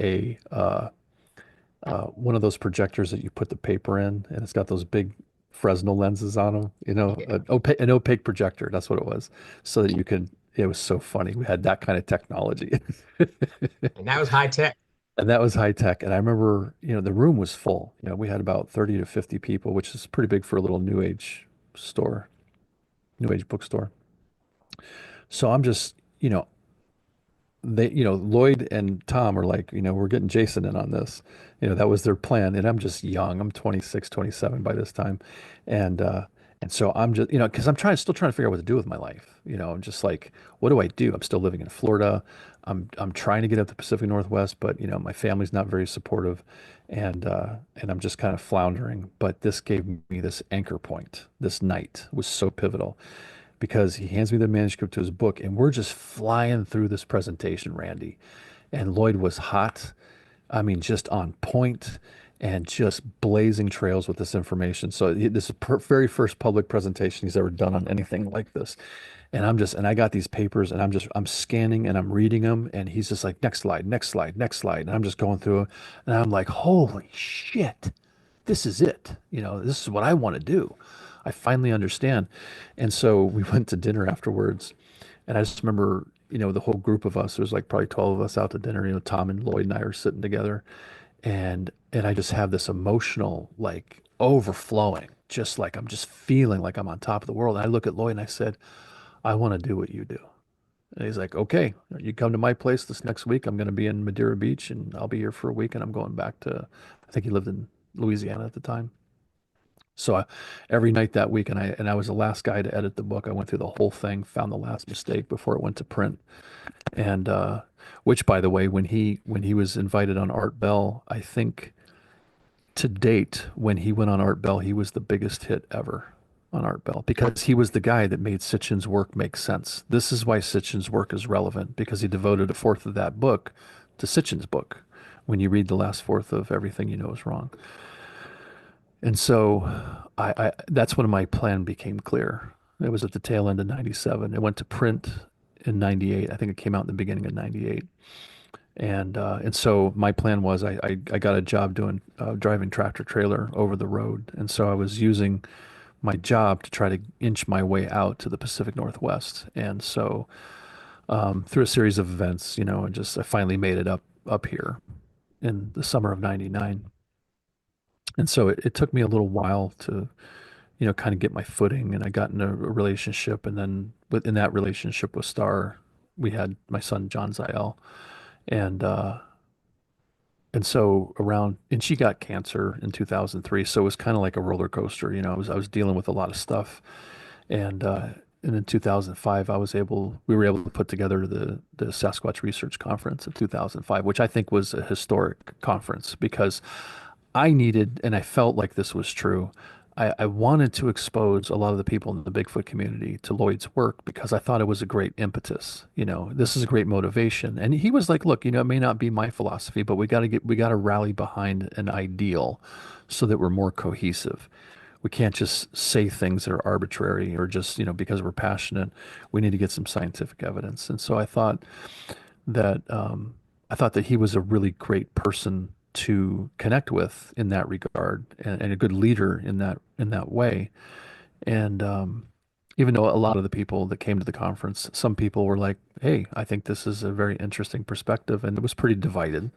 one of those projectors that you put the paper in, and it's got those big Fresnel lenses on them, Yeah. an opaque projector. That's what it was, so that you could. It was so funny. We had that kind of technology. And that was high tech. And that was high tech. And I remember, the room was full. We had about 30 to 50 people, which is pretty big for a little new age store, new age bookstore. So I'm just, Lloyd and Tom are like, we're getting Jason in on this. That was their plan. And I'm just young. I'm 26, 27 by this time. And, uh, and so I'm just, because still trying to figure out what to do with my life. I'm just like, what do I do? I'm still living in Florida. I'm trying to get up the Pacific Northwest, but my family's not very supportive, and I'm just kind of floundering. But this gave me this anchor point. This night was so pivotal because he hands me the manuscript to his book, and we're just flying through this presentation, Randy. And Lloyd was hot. I mean, just on point and just blazing trails with this information. So this is very first public presentation he's ever done on anything like this. And I got these papers and I'm scanning and I'm reading them. And he's just like, next slide, next slide, next slide. And I'm just going through it. And I'm like, holy shit, this is it. This is what I want to do. I finally understand. And so we went to dinner afterwards. And I just remember, the whole group of us, there was like probably 12 of us out to dinner. Tom and Lloyd and I are sitting together. And I just have this emotional, like overflowing, just like I'm just feeling like I'm on top of the world. And I look at Lloyd and I said, I want to do what you do. And he's like, okay, you come to my place this next week. I'm going to be in Madeira Beach and I'll be here for a week. And I'm going back to, I think he lived in Louisiana at the time. So every night that week, and I was the last guy to edit the book. I went through the whole thing, found the last mistake before it went to print, and which, by the way, when he was invited on Art Bell, I think to date, when he went on Art Bell, he was the biggest hit ever on Art Bell because he was the guy that made Sitchin's work make sense. This is why Sitchin's work is relevant because he devoted a fourth of that book to Sitchin's book. When you read the last fourth of Everything You Know Is Wrong. And so that's when my plan became clear. It was at the tail end of 97. It went to print in 98. I think it came out in the beginning of 98. And so my plan was I got a job doing driving tractor trailer over the road. And so I was using my job to try to inch my way out to the Pacific Northwest. And so through a series of events, and just I finally made it up here in the summer of 99. And so it took me a little while to, kind of get my footing. And I got in a relationship. And then within that relationship with Star, we had my son, John Ziel. And, uh, and so and she got cancer in 2003. So it was kind of like a roller coaster. I was dealing with a lot of stuff. And, uh, and in 2005, we were able to put together the Sasquatch Research Conference in 2005, which I think was a historic conference because I needed, and I felt like this was true. I wanted to expose a lot of the people in the Bigfoot community to Lloyd's work because I thought it was a great impetus. This is a great motivation. And he was like, look, it may not be my philosophy, but we got to rally behind an ideal so that we're more cohesive. We can't just say things that are arbitrary or just, because we're passionate. We need to get some scientific evidence. And so I thought that he was a really great person to connect with in that regard and a good leader in that way. And even though a lot of the people that came to the conference, some people were like, "Hey, I think this is a very interesting perspective," and it was pretty divided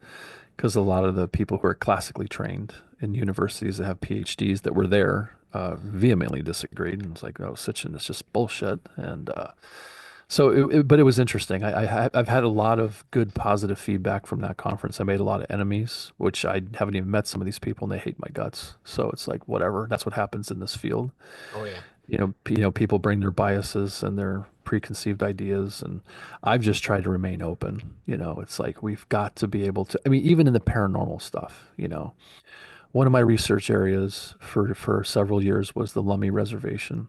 because a lot of the people who are classically trained in universities that have PhDs that were there vehemently disagreed and was like, "Oh, Sitchin is just bullshit," and but it was interesting. I've had a lot of good positive feedback from that conference. I made a lot of enemies, which I haven't even met some of these people and they hate my guts. So it's like, whatever. That's what happens in this field. Oh yeah. People bring their biases and their preconceived ideas, and I've just tried to remain open. It's like we've got to be able to, I mean, even in the paranormal stuff, one of my research areas for several years was the Lummi Reservation.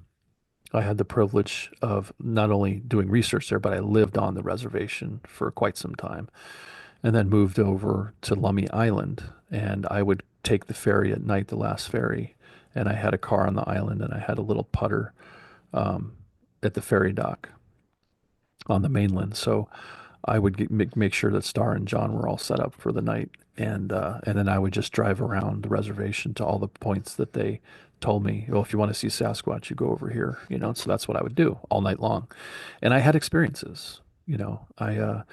I had the privilege of not only doing research there, but I lived on the reservation for quite some time and then moved over to Lummi Island. And I would take the ferry at night, the last ferry. And I had a car on the island and I had a little putter um, at the ferry dock on the mainland. So I would make sure that Star and John were all set up for the night, and then I would just drive around the reservation to all the points that they told me. Well, if you want to see Sasquatch, you go over here. So that's what I would do all night long, and I had experiences. I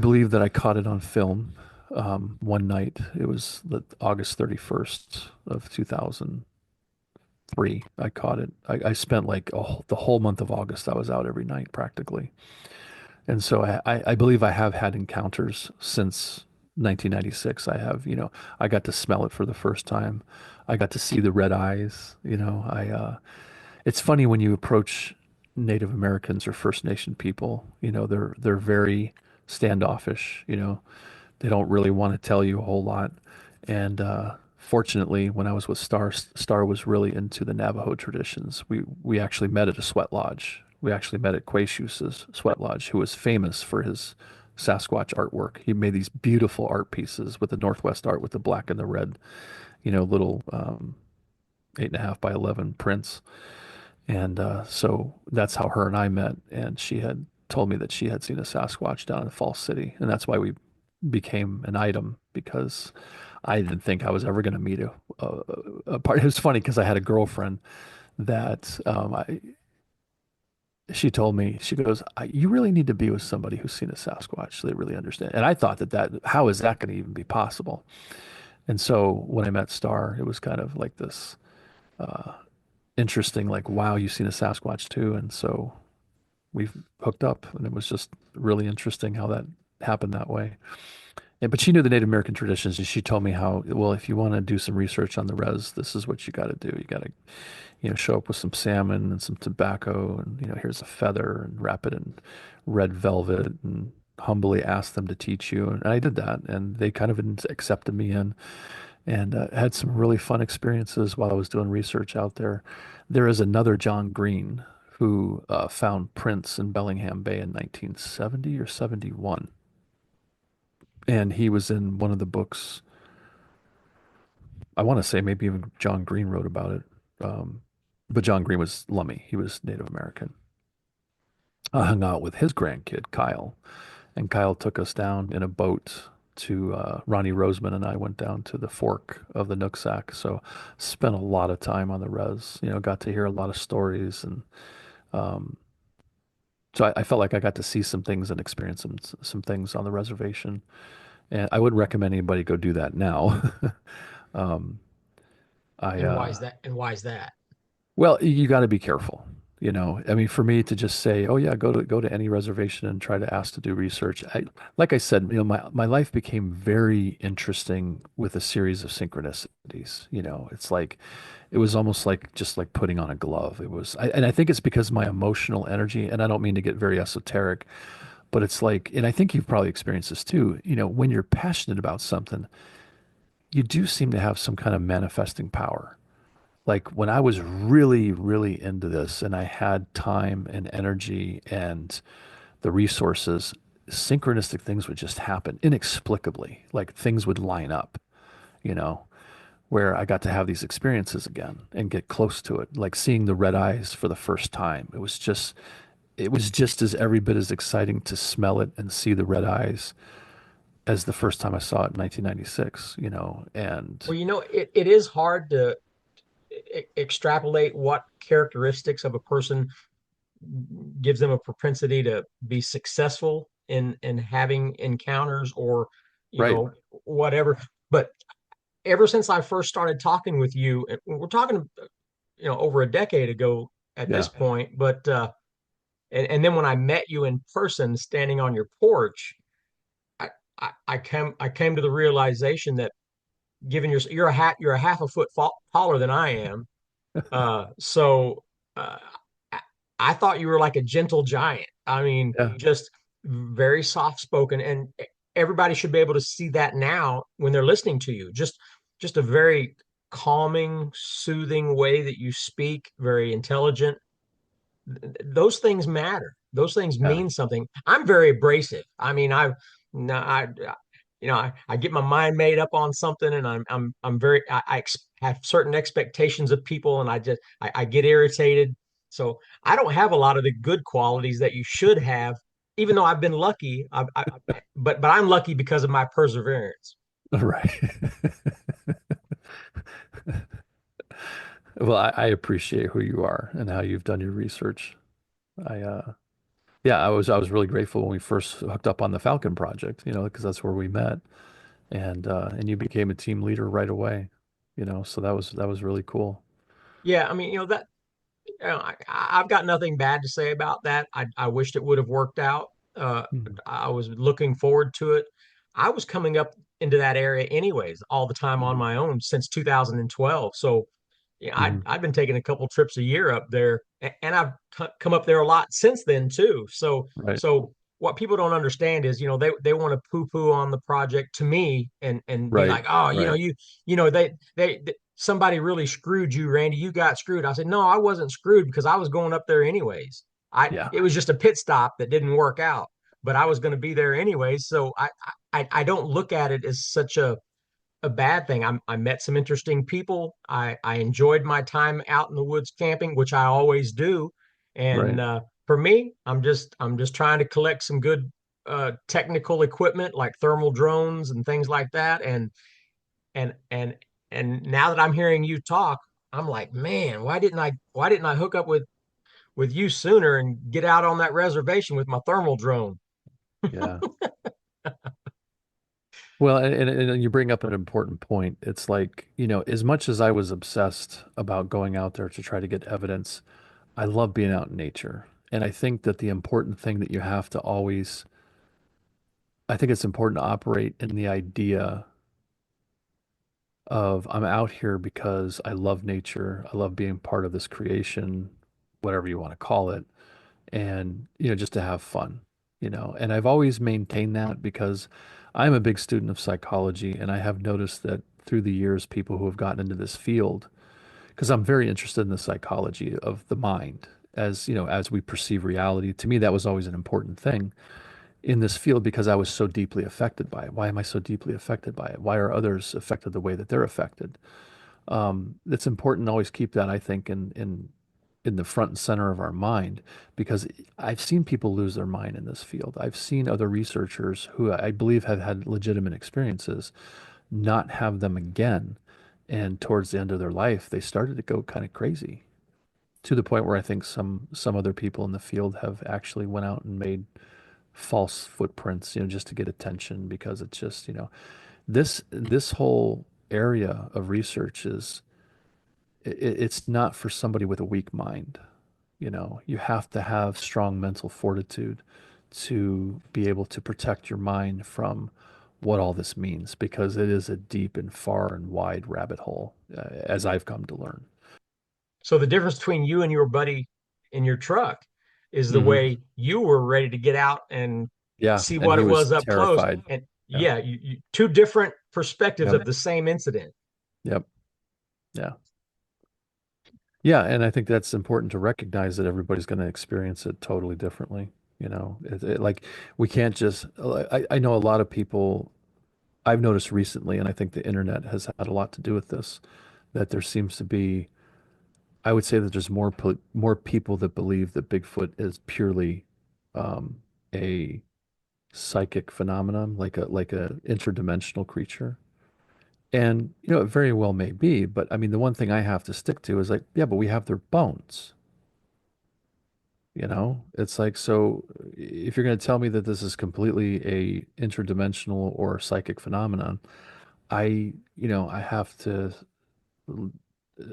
believe that I caught it on film. one night. It was August 31st of 2003. I caught it. I spent like the whole month of August. I was out every night practically. And so I believe I have had encounters since 1996. I got to smell it for the first time. I got to see the red eyes. It's funny when you approach Native Americans or First Nation people, they're very standoffish, they don't really want to tell you a whole lot. And fortunately, when I was with Star, Star was really into the Navajo traditions. We actually met at a sweat lodge. We actually met at Quayshus's sweat lodge, who was famous for his Sasquatch artwork. He made these beautiful art pieces with the Northwest art with the black and the red, little 8.5 by 11 prints. And so that's how her and I met. And she had told me that she had seen a Sasquatch down in Falls City. And that's why we became an item because I didn't think I was ever going to meet a, a part. It was funny because I had a girlfriend that she told me, she goes, you really need to be with somebody who's seen a Sasquatch so they really understand. And I thought how is that going to even be possible? And so when I met Star, it was kind of like this uh, interesting, like, wow, you've seen a Sasquatch too. And so we've hooked up, and it was just really interesting how that happened that way. But she knew the Native American traditions, and she told me how, well, if you want to do some research on the res, this is what you got to do. You got to, show up with some salmon and some tobacco, and here's a feather, and wrap it in red velvet, and humbly ask them to teach you. And I did that, and they kind of accepted me in, and had some really fun experiences while I was doing research out there. There is another John Green who found prints in Bellingham Bay in 1970 or 71. And he was in one of the books. I want to say maybe even John Green wrote about it. Um, but John Green was Lummi. He was Native American. I hung out with his grandkid, Kyle, and Kyle took us down in a boat to Ronnie Roseman and I went down to the fork of the Nooksack. So spent a lot of time on the res, got to hear a lot of stories. And um, so I felt like I got to see some things and experience some things on the reservation. And I would recommend anybody go do that now. Um, I And why is that? And why is that? Well, you got to be careful. I mean, for me to just say, "Oh yeah, go to any reservation and try to ask to do research." Like I said, my life became very interesting with a series of synchronicities. It's like it was almost like just like putting on a glove. And I think it's because my emotional energy, and I don't mean to get very esoteric, but it's like, and I think you've probably experienced this too. When you're passionate about something, you do seem to have some kind of manifesting power. Like when I was really, really into this and I had time and energy and the resources, synchronistic things would just happen inexplicably. Like things would line up, you know, where I got to have these experiences again and get close to it, like seeing the red eyes for the first time. It was just as every bit as exciting to smell it and see the red eyes as the first time I saw it in 1996, and Well, it is hard to extrapolate what characteristics of a person gives them a propensity to be successful in having encounters or right. whatever. But ever since I first started talking with you, and we're talking over a decade ago at this Yeah. point, but and then when I met you in person standing on your porch, I I came to the realization that given you're a half a foot taller than I am. So uh, I, I thought you were like a gentle giant. I mean, Yeah. just very soft spoken, and everybody should be able to see that now when they're listening to you. Just a very calming, soothing way that you speak, very intelligent. Those things matter. Those things Yeah. mean something. I'm very abrasive. I mean, no, I get my mind made up on something, and I'm very, have certain expectations of people, and I get irritated. So I don't have a lot of the good qualities that you should have, even though I've been lucky. But I'm lucky because of my perseverance. Right. Well, I appreciate who you are and how you've done your research. Yeah, I was really grateful when we first hooked up on the Falcon project, because that's where we met. and you became a team leader right away, so that was really cool. Yeah, I mean, that I've got nothing bad to say about that. I wished it would have worked out. Uh, Hmm. I was looking forward to it. I was coming up into that area anyways, all the time on Hmm. my own since 2012. So yeah, Hmm. I've been taking a couple trips a year up there, and I've come up there a lot since then too. Right. So what people don't understand is, they want to poo-poo on the project to me and be Right. like, oh, Right. somebody really screwed you, Randy. You got screwed. I said, no, I wasn't screwed because I was going up there anyways. Yeah. It was just a pit stop that didn't work out, but I was going to be there anyways. So I don't look at it as such a bad thing. I met some interesting people. I enjoyed my time out in the woods camping, which I always do. And Right. for me, I'm just trying to collect some good technical equipment like thermal drones and things like that. And and and now that I'm hearing you talk, I'm like, man, why didn't I hook up with you sooner and get out on that reservation with my thermal drone? Yeah. Well, and you bring up an important point. It's like, as much as I was obsessed about going out there to try to get evidence, I love being out in nature. And I think that the important thing that you have to always, I think it's important to operate in the idea of I'm out here because I love nature. I love being part of this creation, whatever you want to call it. And, just to have fun. And I've always maintained that because I'm a big student of psychology, and I have noticed that through the years, people who have gotten into this field, because I'm very interested in the psychology of the mind as we perceive reality. To me, that was always an important thing in this field because I was so deeply affected by it. Why am I so deeply affected by it? Why are others affected the way that they're affected? It's important to always keep that, I think, in the front and center of our mind because I've seen people lose their mind in this field. I've seen other researchers who I believe have had legitimate experiences not have them again. And towards the end of their life, they started to go kind of crazy to the point where I think some other people in the field have actually went out and made false footprints, just to get attention because it's just, this whole area of research it's not for somebody with a weak mind. You have to have strong mental fortitude to be able to protect your mind from what all this means because it is a deep and far and wide rabbit hole, as I've come to learn. So the difference between you and your buddy in your truck is the Hmm. way you were ready to get out and Yeah, see and what he it was was up close. terrified. And Yeah. yeah, two different perspectives Yep. of the same incident. Yep. Yeah. Yeah, and I think that's important to recognize that everybody's going to experience it totally differently. Like we can't just. I know a lot of people. I've noticed recently, and I think the internet has had a lot to do with this, that there seems to be. I would say that there's more people that believe that Bigfoot is purely um, a psychic phenomenon, like a interdimensional creature. And it very well may be, but I mean, the one thing I have to stick to is like, yeah, but we have their bones. It's like, so if you're going to tell me that this is completely a interdimensional or psychic phenomenon, I have to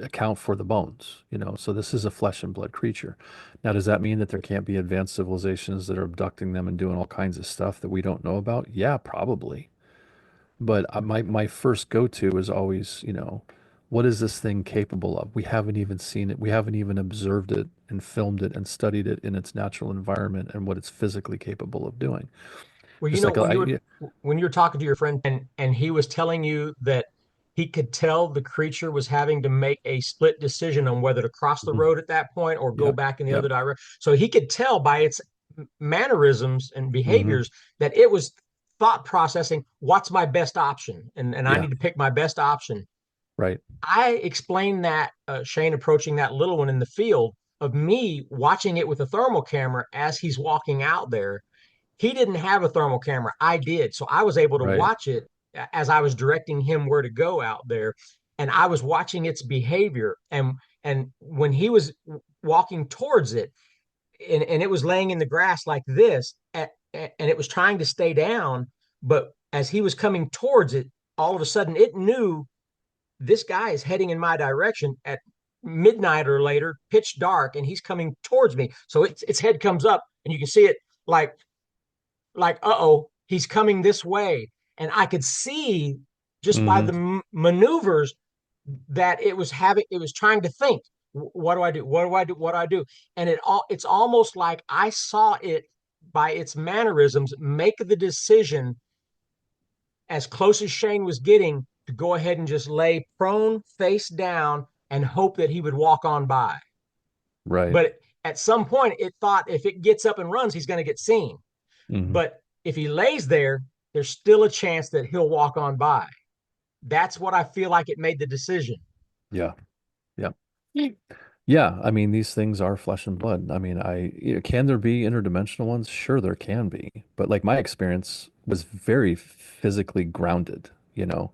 account for the bones, so this is a flesh and blood creature. Now, does that mean that there can't be advanced civilizations that are abducting them and doing all kinds of stuff that we don't know about? Yeah, probably. But my first go-to is always, what is this thing capable of? We haven't even seen it. We haven't even observed it and filmed it and studied it in its natural environment and what it's physically capable of doing. Well, Just like when you were talking to your friend and he was telling you that he could tell the creature was having to make a split decision on whether to cross the Mhm. road at that point or go Yep, back in the yep, other direction. So he could tell by its mannerisms and hmm, behaviors that it was thought processing, what's my best option? And I yeah, need to pick my best option. right, I explained that, Shane approaching that little one in the field, of me watching it with a thermal camera as he's walking out there. He didn't have a thermal camera. I did. So I was able to right, watch it as I was directing him where to go out there. And I was watching its behavior. And when he was walking towards it, and it was laying in the grass like this, and it was trying to stay down, but as he was coming towards it, all of a sudden it knew this guy is heading in my direction at midnight or later, pitch dark, and he's coming towards me. So its head comes up, and you can see it like uh-oh, he's coming this way. And I could see just by Hmm. the maneuvers that it was trying to think, what do I do? What do I do? What do I do? And it's almost like I saw it by its mannerisms make the decision as close as Shane was getting to go ahead and just lay prone face down and hope that he would walk on by. Right. But at some point it thought if it gets up and runs, he's going to get seen. Hmm. But if he lays there, there's still a chance that he'll walk on by. That's what I feel like it made the decision. Yeah. Yeah. Yeah. I mean, these things are flesh and blood. I mean, can there be interdimensional ones? Sure, there can be. But like my experience was very physically grounded, you know.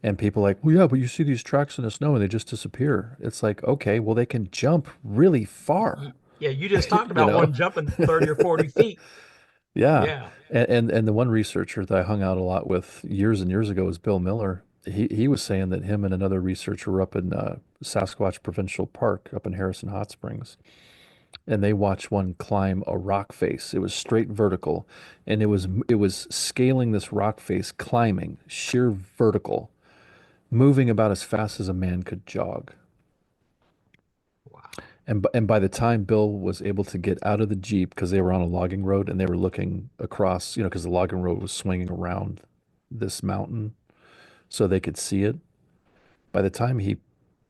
And people like, well, yeah, but you see these tracks in the snow and they just disappear. It's like, okay, well, they can jump really far, Yeah, you just talked you about know? one jumping 30 or 40 feet. Yeah. Yeah. And the one researcher that I hung out a lot with years and years ago was Bill Miller. He was saying that him and another researcher were up in Sasquatch Provincial Park up in Harrison Hot Springs, and they watched one climb a rock face. It was straight vertical, and it was scaling this rock face, climbing sheer vertical, moving about as fast as a man could jog. Wow. And by the time Bill was able to get out of the Jeep, because they were on a logging road and they were looking across, because the logging road was swinging around this mountain so they could see it. By the time he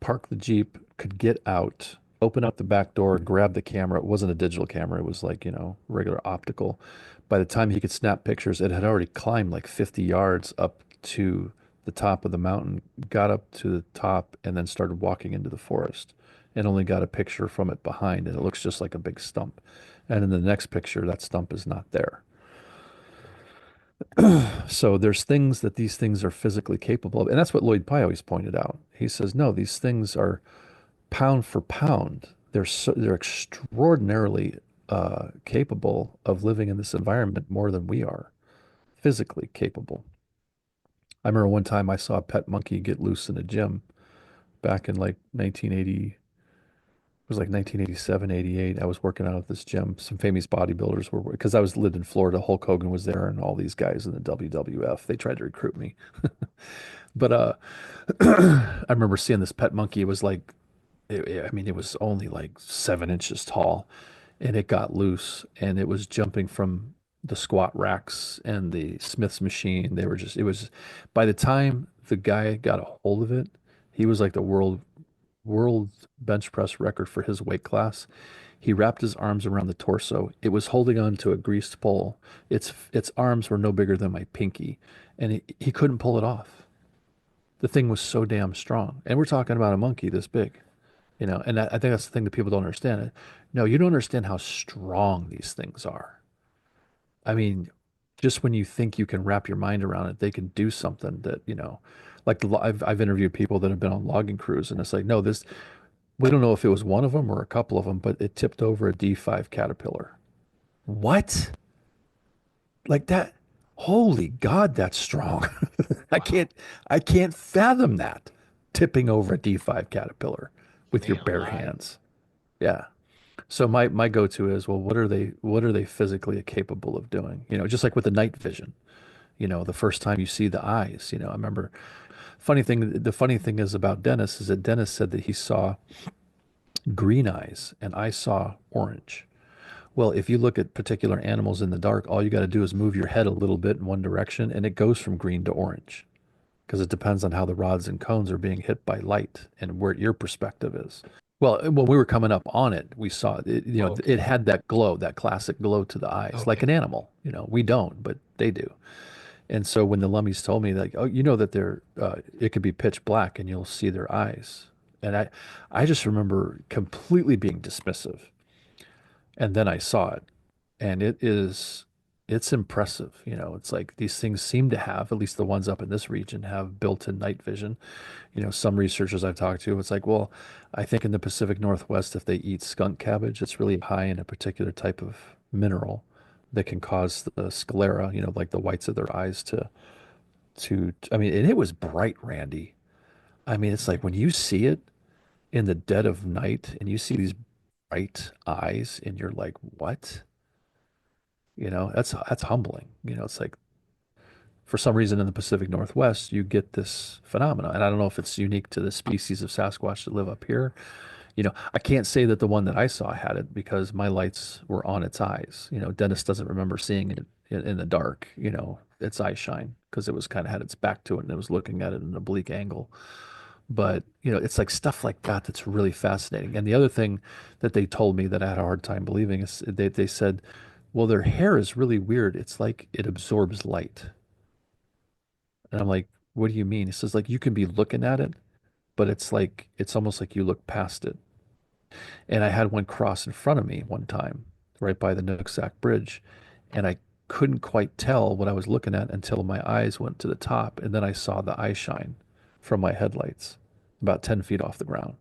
parked the Jeep, could get out, open up the back door, grab the camera. It wasn't a digital camera, it was like, regular optical. By the time he could snap pictures, it had already climbed like 50 yards up to the top of the mountain, got up to the top, and then started walking into the forest and only got a picture from it behind. And it looks just like a big stump. And in the next picture, that stump is not there. So there's things that these things are physically capable of. And that's what Lloyd Pye always pointed out. He says, no, these things are pound for pound. They're extraordinarily capable of living in this environment more than we are, physically capable. I remember one time I saw a pet monkey get loose in a gym back in like 1980. It was like 1987, 88. I was working out at this gym. Some famous bodybuilders were, because I was lived in Florida. Hulk Hogan was there and all these guys in the WWF. They tried to recruit me. But I remember seeing this pet monkey. It was like, I mean, it was only like 7 inches tall, and it got loose, and it was jumping from the squat racks and the Smith's machine. They were just, it was, by the time the guy got a hold of it, he was like the world bench press record for his weight class. He wrapped his arms around the torso. It was holding on to a greased pole. Its arms were no bigger than my pinky, and he couldn't pull it off. The thing was so damn strong. And we're talking about a monkey this big, and I think that's the thing that people don't understand. No, you don't understand how strong these things are. I mean, just when you think you can wrap your mind around it, they can do something that, like I've interviewed people that have been on logging crews, and it's like, no, this, we don't know if it was one of them or a couple of them, but it tipped over a D5 Caterpillar. What? Like that? Holy God, that's strong. I Wow. can't I can't fathom that tipping over a D5 Caterpillar with your Man bare alive. hands. Yeah. So my go-to is, well, what are they physically capable of doing? Just like with the night vision. The first time you see the eyes, I remember the funny thing is about Dennis is that Dennis said that he saw green eyes and I saw orange. Well, if you look at particular animals in the dark, all you got to do is move your head a little bit in one direction and it goes from green to orange because it depends on how the rods and cones are being hit by light and where your perspective is. Well, when we were coming up on it, we saw it, it Okay. had that glow, that classic glow to the eyes, like Okay. an animal. We don't, but they do. And so when the lummies told me like, oh, that it could be pitch black and you'll see their eyes. And I just remember completely being dismissive. And then I saw it and it's impressive. It's like these things seem to have, at least the ones up in this region, have built-in night vision. Some researchers I've talked to, it's like, well, I think in the Pacific Northwest, if they eat skunk cabbage, it's really high in a particular type of mineral that can cause the sclera, like the whites of their eyes I mean, and it was bright, Randy. I mean, it's like when you see it in the dead of night and you see these bright eyes and you're like, what? That's humbling. It's like for some reason in the Pacific Northwest, you get this phenomenon. And I don't know if it's unique to the species of Sasquatch that live up here. I can't say that the one that I saw had it because my lights were on its eyes. Dennis doesn't remember seeing it in the dark, its eye shine because it was kind of had its back to it and it was looking at it in an oblique angle. But, it's like stuff like that that's really fascinating. And the other thing that they told me that I had a hard time believing is they said, well, their hair is really weird. It's like it absorbs light. And I'm like, what do you mean? He says, like, you can be looking at it, but it's almost like you look past it. And I had one cross in front of me one time, right by the Nooksack Bridge, and I couldn't quite tell what I was looking at until my eyes went to the top, and then I saw the eye shine from my headlights about 10 feet off the ground.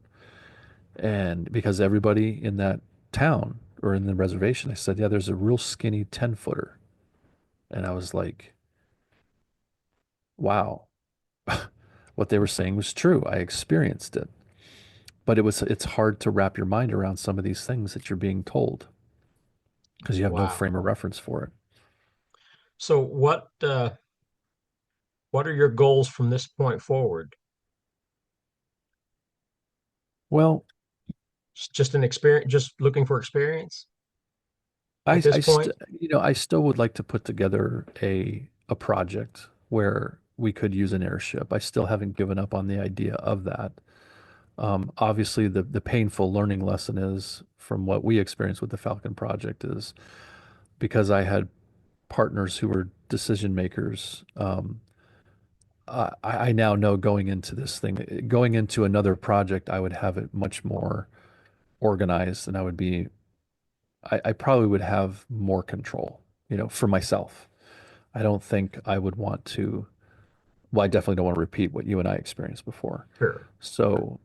And because everybody in that town or in the reservation, I said, yeah, there's a real skinny 10-footer. And I was like, wow, what they were saying was true. I experienced it. But it's hard to wrap your mind around some of these things that you're being told because you have no Wow. frame of reference for it. So what are your goals from this point forward? Well, Just an experience, just looking for experience I at this I st point? I still would like to put together a project where we could use an airship. I still haven't given up on the idea of that. Obviously, the painful learning lesson is from what we experienced with the Falcon project is because I had partners who were decision makers. I now know going into this thing, going into another project, I would have it much more organized, and I probably would have more control, for myself. I don't think I would want to, well, I definitely don't want to repeat what you and I experienced before. Sure. So,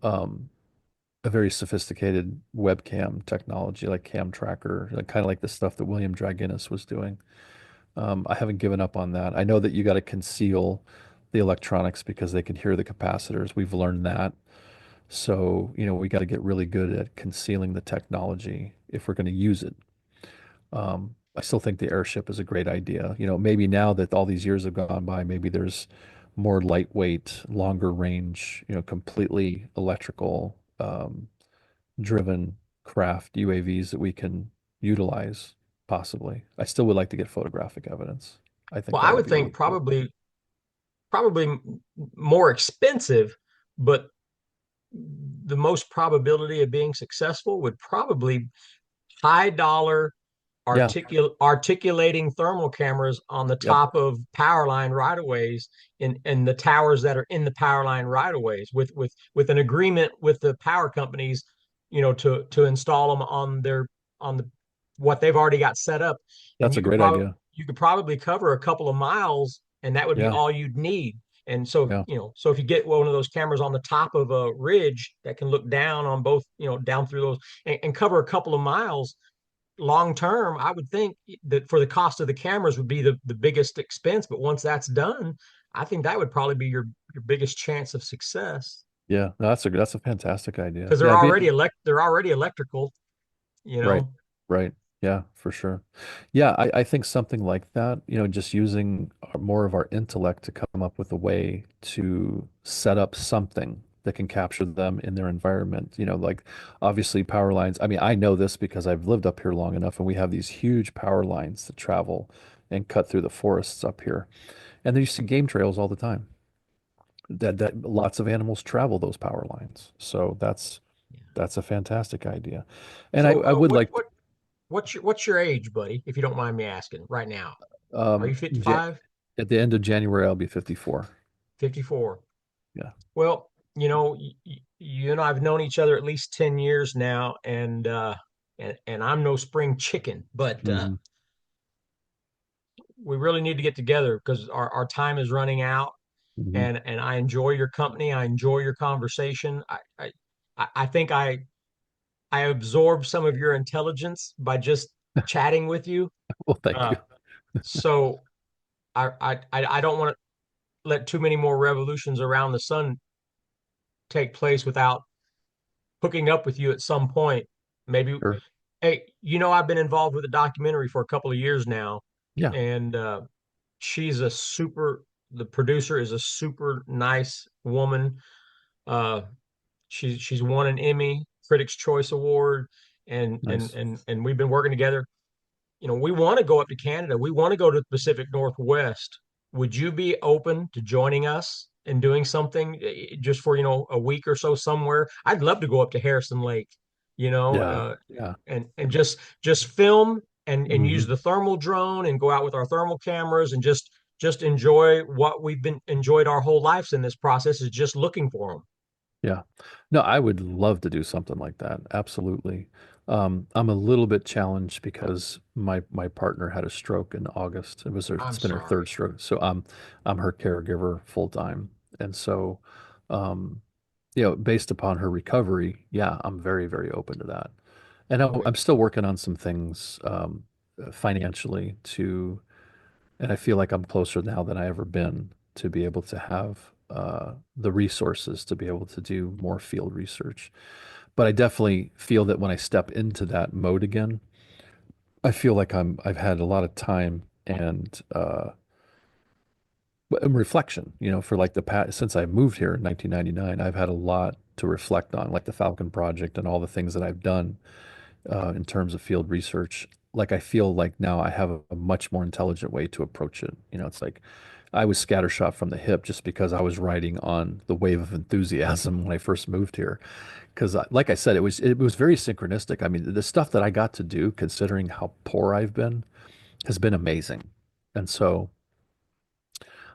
a very sophisticated webcam technology like Cam Tracker, kind of like the stuff that William Draginis was doing. I haven't given up on that. I know that you got to conceal the electronics because they can hear the capacitors. We've learned that. So, we got to get really good at concealing the technology if we're going to use it. I still think the airship is a great idea. Maybe now that all these years have gone by, maybe there's more lightweight, longer range, completely electrical driven craft UAVs that we can utilize, possibly. I still would like to get photographic evidence. I think Well, that I would would be really think cool. probably more expensive, but the most probability of being successful would probably high dollar Yeah. articulating thermal cameras on the Yep. top of power line right of ways in the towers that are in the power line right of ways with an agreement with the power companies, to install them on the what they've already got set up. And That's a great idea. you could probably cover a couple of miles and that would be Yeah. all you'd need. And so, Yeah. so if you get one of those cameras on the top of a ridge that can look down on both, down through those and cover a couple of miles, long term, I would think that for the cost of the cameras would be the biggest expense. But once that's done, I think that would probably be your biggest chance of success Yeah. No, that's a fantastic idea. because Yeah. they're already electrical, you Right. know. Right. Yeah, for sure. Yeah, I think something like that, just using more of our intellect to come up with a way to set up something that can capture them in their environment. Like obviously power lines. I mean, I know this because I've lived up here long enough and we have these huge power lines that travel and cut through the forests up here. And then you see game trails all the time. That lots of animals travel those power lines. So Yeah. that's a fantastic idea. And So I would like what's your age, buddy? If you don't mind me asking, right now, are you Ja 55, at the end of January, I'll be 54. 54? Yeah. Well, you and I've known each other at least 10 years now, and I'm no spring chicken, but Hmm. we really need to get together because our time is running out. Hmm. And I enjoy your company. I enjoy your conversation. I think I absorb some of your intelligence by just chatting with you. Well, thank Uh, you. so I don't want to. let too many more revolutions around the sun take place without hooking up with you at some point. Maybe, Sure. hey, I've been involved with a documentary for a couple of years now, Yeah. and she's a super, the producer is a super nice woman. Uh, she's won an Emmy, Critics' Choice Award, Nice. and we've been working together. We want to go up to Canada. We want to go to the Pacific Northwest. Would you be open to joining us and doing something just for, a week or so somewhere? I'd love to go up to Harrison Lake, you know, Yeah. uh, Yeah. and just film and use Hmm. the thermal drone and go out with our thermal cameras and just enjoy what we've been enjoyed our whole lives in this process is just looking for them. Yeah. No, I would love to do something like that. Absolutely. I'm a little bit challenged because my partner had a stroke in August. I'm It's been her third sorry. stroke. So I'm her caregiver full time. And so based upon her recovery, yeah, I'm very, very open to that. And Okay. I'm still working on some things financially and I feel like I'm closer now than I ever been to be able to have the resources to be able to do more field research. But I definitely feel that when I step into that mode again, I feel like I've had a lot of time and reflection, for like the past since I moved here in 1999, I've had a lot to reflect on, like the Falcon Project and all the things that I've done in terms of field research. Like I feel like now I have a much more intelligent way to approach it. It's like I was scattershot from the hip just because I was riding on the wave of enthusiasm when I first moved here. Because, like I said, it was very synchronistic. I mean, the stuff that I got to do, considering how poor I've been, has been amazing. And so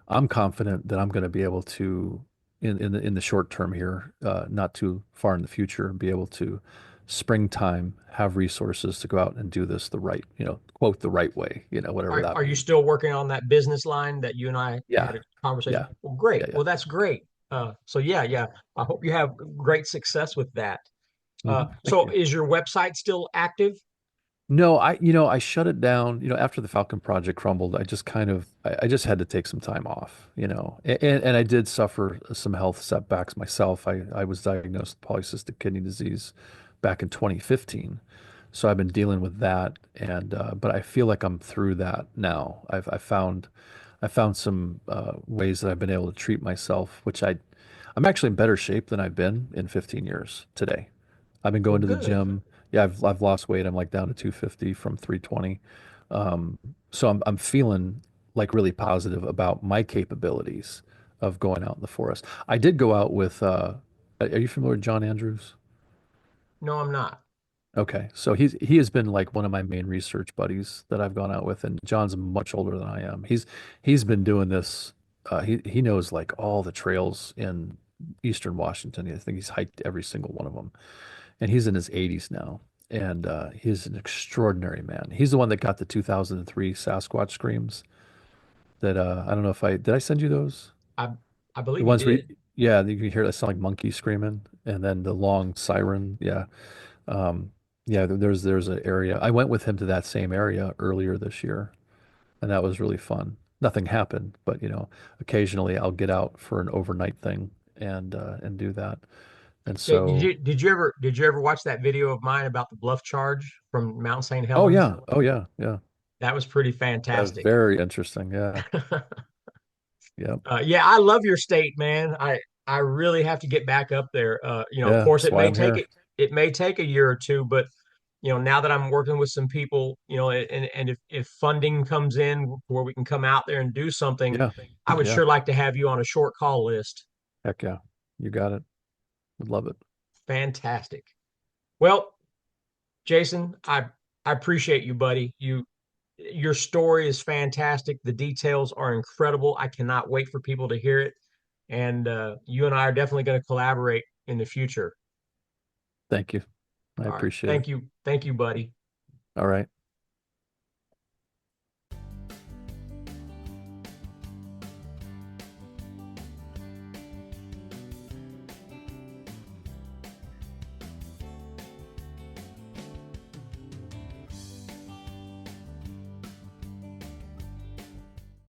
I'm confident that I'm going to be able to, in the short term here, not too far in the future, be able to springtime have resources to go out and do this the right, quote the right way, whatever that Are you means. still working on that business line that you and I Yeah, had a conversation? yeah, Well, great. yeah, yeah. Well, that's great. So yeah, yeah. I hope you have great success with that. Thank So you. is your website still active? No, I shut it down, after the Falcon project crumbled. I just kind of, I just had to take some time off, and I did suffer some health setbacks myself. I was diagnosed with polycystic kidney disease back in 2015. So I've been dealing with that but I feel like I'm through that now. I found some ways that I've been able to treat myself, I'm actually in better shape than I've been in 15 years today. I've been Well, going to the good. gym. Yeah, I've lost weight. I'm like down to 250 from 320. So I'm feeling like really positive about my capabilities of going out in the forest. I did go out with are you familiar with John Andrews? No, I'm not. Okay, so he has been like one of my main research buddies that I've gone out with, and John's much older than I am. He's been doing this. He knows like all the trails in Eastern Washington. I think he's hiked every single one of them, and he's in his 80s now. And he's an extraordinary man. He's the one that got the 2003 Sasquatch screams. That I don't know if I did. I send you those. I I The believe you ones where did. yeah, you can hear that sound like monkeys screaming, and then the long siren. Yeah. Um, yeah, there's an area. I went with him to that same area earlier this year, and that was really fun. Nothing happened, but occasionally I'll get out for an overnight thing and do that. And Yeah, did so, you ever watch that video of mine about the bluff charge from Mount St. oh Helens? yeah, oh yeah, yeah, That was pretty yeah, fantastic. very interesting. Yeah, yeah, Yeah, I love your state, man. I really have to get back up there. Of yeah. course, That's why I'm here. it may take a year or two, but now that I'm working with some people, and if funding comes in where we can come out there and do something, Yeah, I would yeah. sure like to have you on a short call list. Heck yeah, you got it. Would love it. Fantastic. Well, Jason, I appreciate you, buddy. Your story is fantastic. The details are incredible. I cannot wait for people to hear it. And you and I are definitely going to collaborate in the future. Thank you. I All right. appreciate it. Thank you, buddy. All right.